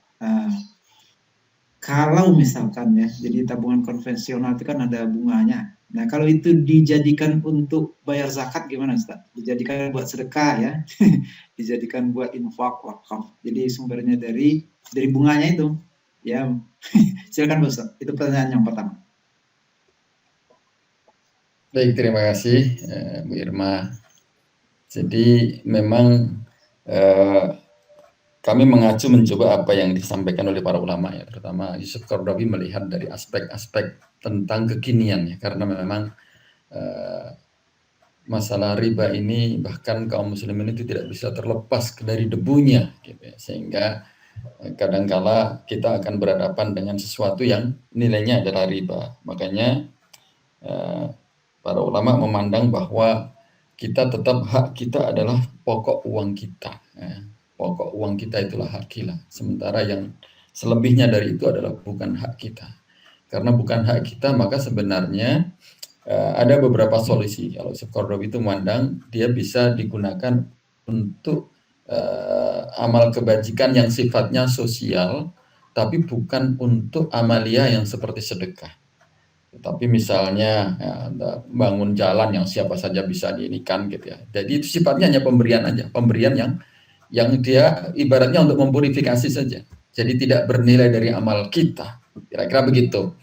Kalau misalkan ya, jadi tabungan konvensional itu kan ada bunganya. Nah, kalau itu dijadikan untuk bayar zakat gimana Ustaz? Dijadikan buat sedekah ya, dijadikan buat infak, wakaf. Jadi sumbernya dari bunganya itu. Ya, silakan Ustaz. Itu pertanyaan yang pertama. Baik, terima kasih Bu Irma. Jadi memang kami mengacu mencoba apa yang disampaikan oleh para ulama ya, terutama Yusuf Qaradawi melihat dari aspek-aspek tentang kekinian ya, karena memang masalah riba ini bahkan kaum muslimin itu tidak bisa terlepas dari debunya gitu ya. Sehingga kadangkala kita akan berhadapan dengan sesuatu yang nilainya adalah riba. Makanya para ulama memandang bahwa kita tetap hak kita adalah pokok uang kita. Pokok uang kita itulah hak kita. Sementara yang selebihnya dari itu adalah bukan hak kita. Karena bukan hak kita, maka sebenarnya ada beberapa solusi. Kalau Syekh Qaradawi itu memandang dia bisa digunakan untuk amal kebajikan yang sifatnya sosial, tapi bukan untuk amalia yang seperti sedekah. Tapi misalnya ya, bangun jalan yang siapa saja bisa diinikan gitu ya. Jadi itu sifatnya hanya pemberian aja, pemberian yang dia ibaratnya untuk memurifikasi saja. Jadi tidak bernilai dari amal kita. Kira-kira begitu.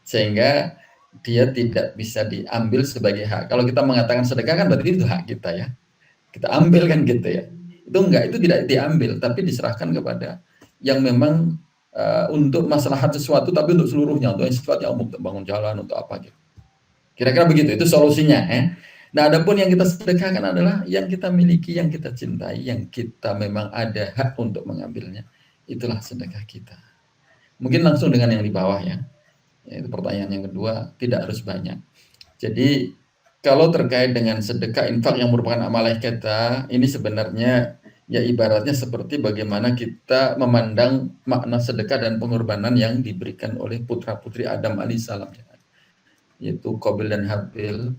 Sehingga dia tidak bisa diambil sebagai hak. Kalau kita mengatakan sedekah kan berarti itu hak kita ya. Kita ambil kan gitu ya. Itu enggak, itu tidak diambil, tapi diserahkan kepada yang memang untuk maslahat sesuatu, tapi untuk seluruhnya, untuk yang sifatnya umum, untuk bangun jalan, untuk apa gitu. Kira-kira begitu, itu solusinya ya. Nah, adapun yang kita sedekahkan adalah yang kita miliki, yang kita cintai, yang kita memang ada hak untuk mengambilnya. Itulah sedekah kita. Mungkin langsung dengan yang di bawah ya. Itu pertanyaan yang kedua, tidak harus banyak. Jadi kalau terkait dengan sedekah infak yang merupakan amalan kita, ini sebenarnya ya ibaratnya seperti bagaimana kita memandang makna sedekah dan pengorbanan yang diberikan oleh putra-putri Adam alaihissalam, yaitu Qabil dan Habil.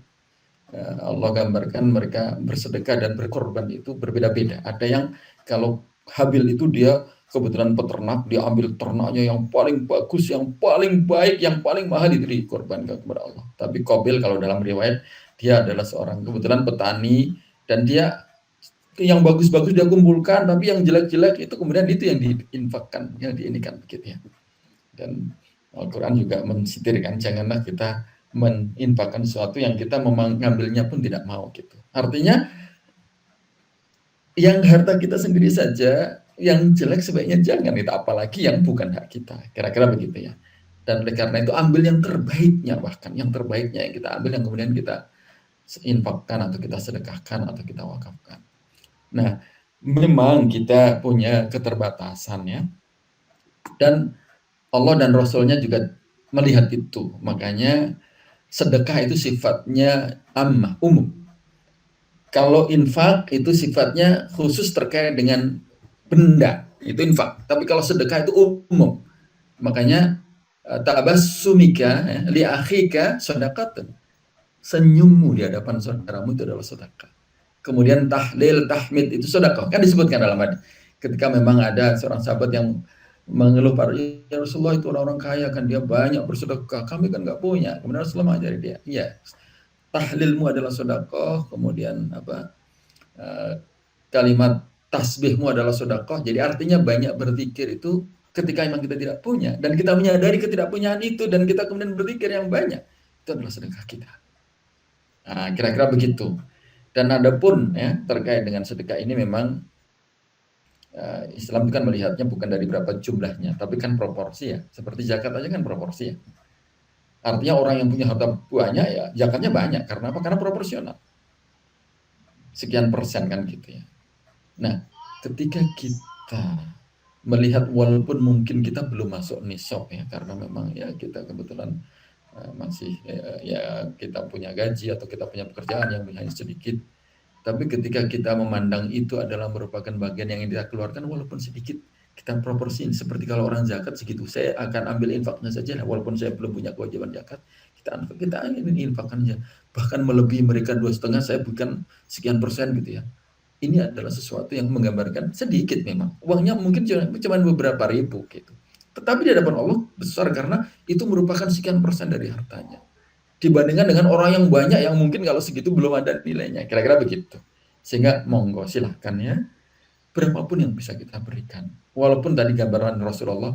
Allah gambarkan mereka bersedekah dan berkorban itu berbeda-beda. Ada yang kalau Habil itu dia kebetulan peternak, dia ambil ternaknya yang paling bagus, yang paling baik, yang paling mahal itu dikorbankan kepada Allah. Tapi Qabil kalau dalam riwayat dia adalah seorang kebetulan petani dan dia yang bagus-bagus dia kumpulkan, tapi yang jelek-jelek itu kemudian itu yang diinfakkan, yang diinikan begitu ya. Dan Al-Quran juga mensitirkan janganlah kita menginfakkan sesuatu yang kita mengambilnya pun tidak mau gitu. Artinya yang harta kita sendiri saja, yang jelek sebaiknya jangan, itu apalagi yang bukan hak kita. Kira-kira begitu ya. Dan oleh karena itu ambil yang terbaiknya, bahkan yang terbaiknya yang kita ambil, yang kemudian kita infakkan atau kita sedekahkan atau kita wakafkan. Nah, memang kita punya keterbatasan ya. Dan Allah dan Rasulnya juga melihat itu. Makanya sedekah itu sifatnya ammah, umum. Kalau infak itu sifatnya khusus terkait dengan benda, itu infak. Tapi kalau sedekah itu umum. Makanya tabassumika li akhika shadaqatan. Senyummu di hadapan saudaramu itu adalah sedekah. Kemudian tahlil, tahmid itu sedekah. Kan disebutkan dalam hadis. Ketika memang ada seorang sahabat yang mengeluh, ya Rasulullah itu orang-orang kaya kan dia banyak bersedekah, kami kan nggak punya. Kemudian Rasulullah mengajari dia, iya, tahlilmu adalah sedekah, kemudian kalimat tasbihmu adalah sedekah. Jadi artinya banyak berzikir itu ketika memang kita tidak punya dan kita menyadari ketidakpunyaan itu dan kita kemudian berzikir yang banyak, itu adalah sedekah kita. Nah, kira-kira begitu. Dan adapun ya terkait dengan sedekah ini memang Islam kan melihatnya bukan dari berapa jumlahnya, tapi kan proporsi ya. Seperti zakat aja kan proporsi ya. Artinya orang yang punya harta banyak ya zakatnya banyak. Karena apa? Karena proporsional. Sekian persen kan gitu ya. Nah, ketika kita melihat walaupun mungkin kita belum masuk nisab ya, karena memang ya kita kebetulan masih ya kita punya gaji atau kita punya pekerjaan yang hanya sedikit. Tapi ketika kita memandang itu adalah merupakan bagian yang kita keluarkan walaupun sedikit, kita proporsiin. Seperti kalau orang zakat segitu, saya akan ambil infaknya saja walaupun saya belum punya kewajiban zakat, kita ingin infakkan aja. Bahkan melebihi mereka 2,5, saya bukan sekian persen gitu ya. Ini adalah sesuatu yang menggambarkan sedikit memang. Uangnya mungkin cuma beberapa ribu gitu. Tetapi di hadapan Allah besar karena itu merupakan sekian persen dari hartanya. Dibandingkan dengan orang yang banyak yang mungkin kalau segitu belum ada nilainya. Kira-kira begitu. Sehingga monggo silahkan ya. Berapapun yang bisa kita berikan. Walaupun tadi gambaran Rasulullah.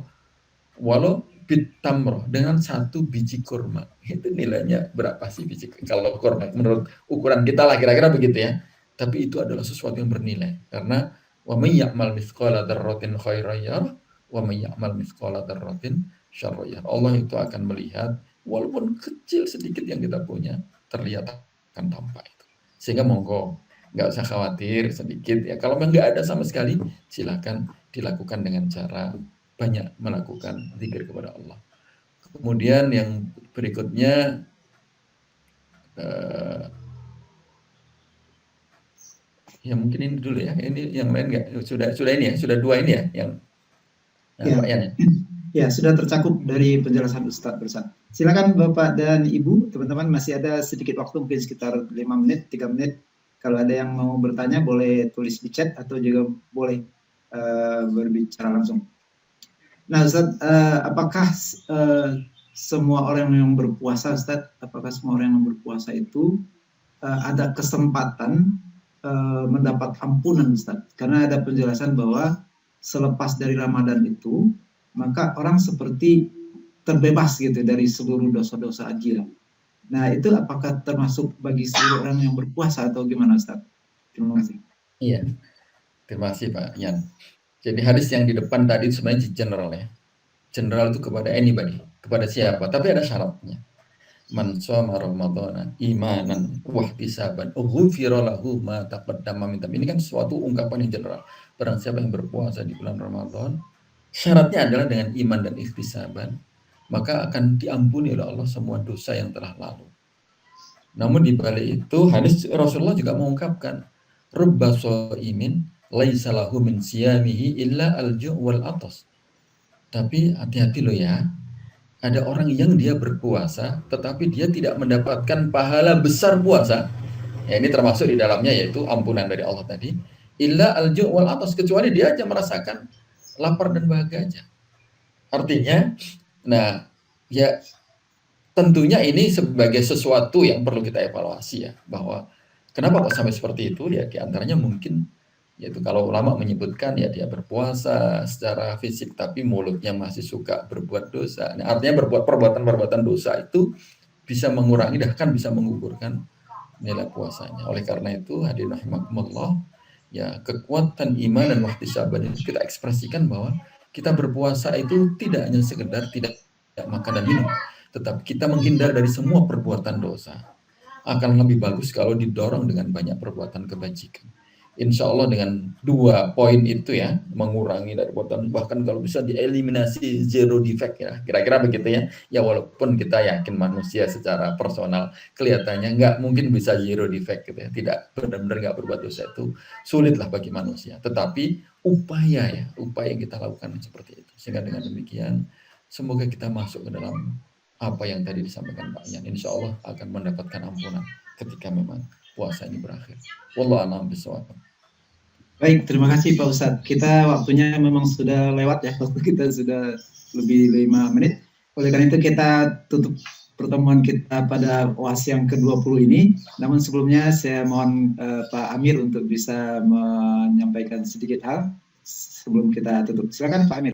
Walau bitamroh dengan 1 biji kurma. Itu nilainya berapa sih biji? Kalau kurma menurut ukuran kita lah kira-kira begitu ya. Tapi itu adalah sesuatu yang bernilai. Karena wa may ya'mal mithqala dzarratin khairan yarah wa may ya'mal mithqala dzarratin syarran yarah. Allah itu akan melihat walaupun kecil sedikit yang kita punya terlihat akan tampak itu. Sehingga monggo, nggak usah khawatir sedikit ya. Kalau memang nggak ada sama sekali, silakan dilakukan dengan cara banyak melakukan zikir kepada Allah. Kemudian yang berikutnya, ya mungkin ini dulu ya. Ini yang lain nggak? Sudah ini ya, sudah 2 ini ya yang Ya. Pak Yan ya. Ya, sudah tercakup dari penjelasan Ustadz Bersat. Silakan Bapak dan Ibu, teman-teman, masih ada sedikit waktu, mungkin sekitar 5 menit, 3 menit. Kalau ada yang mau bertanya, boleh tulis di chat atau juga boleh berbicara langsung. Nah, Ustadz, apakah semua orang yang berpuasa, Ustadz, apakah semua orang yang berpuasa itu ada kesempatan mendapat ampunan, Ustadz? Karena ada penjelasan bahwa selepas dari Ramadan itu, maka orang seperti terbebas gitu dari seluruh dosa-dosa ajil. Nah, itu apakah termasuk bagi seluruh orang yang berpuasa atau gimana, Ustaz? Terima kasih. Iya, terima kasih Pak Yan. Jadi hadis yang di depan tadi sebenarnya general ya. General itu kepada anybody, kepada siapa, tapi ada syaratnya. Man shoma ramadhana imanan wahtisaban ghufira lahu ma taqaddama min dzambi. Ini kan suatu ungkapan yang general. Barang siapa yang berpuasa di bulan Ramadan, syaratnya adalah dengan iman dan ihtisaban, maka akan diampuni oleh Allah semua dosa yang telah lalu. Namun di balik itu hadis Rasulullah juga mengungkapkan rubba shaimin laisa lahu min siyamihi illa al-ju' wal atas. Tapi hati-hati loh ya. Ada orang yang dia berpuasa tetapi dia tidak mendapatkan pahala besar puasa. Ya, ini termasuk di dalamnya yaitu ampunan dari Allah tadi. Illa al-ju' wal atas, kecuali dia aja merasakan lapar dan dahaga aja. Artinya, nah ya tentunya ini sebagai sesuatu yang perlu kita evaluasi ya, bahwa kenapa kok sampai seperti itu ya, diantaranya mungkin yaitu kalau ulama menyebutkan ya dia berpuasa secara fisik tapi mulutnya masih suka berbuat dosa. Nah, artinya berbuat perbuatan-perbuatan dosa itu bisa mengurangi bahkan bisa menggugurkan nilai puasanya. Oleh karena itu hadirin rahimakumullah, ya kekuatan iman dan ihtisaban itu kita ekspresikan bahwa kita berpuasa itu tidak hanya sekedar tidak makan dan minum, tetapi kita menghindar dari semua perbuatan dosa. Akan lebih bagus kalau didorong dengan banyak perbuatan kebajikan. Insya Allah dengan 2 poin itu ya, mengurangi dari perbuatan, bahkan kalau bisa dieliminasi zero defect ya, kira-kira begitu ya. Ya walaupun kita yakin manusia secara personal kelihatannya nggak mungkin bisa zero defect gitu ya, tidak benar-benar nggak berbuat dosa itu sulitlah bagi manusia. Tetapi upaya yang kita lakukan seperti itu, sehingga dengan demikian semoga kita masuk ke dalam apa yang tadi disampaikan Pak Yan. Insya Allah akan mendapatkan ampunan ketika memang puasa ini berakhir. Wallahu a'lam bishawab. Baik, terima kasih Pak Ustadz. Kita waktunya memang sudah lewat ya, waktu kita sudah lebih 5 menit. Oleh karena itu kita tutup pertemuan kita pada UAS yang ke-20 ini. Namun sebelumnya saya mohon Pak Amir untuk bisa menyampaikan sedikit hal sebelum kita tutup. Silakan Pak Amir.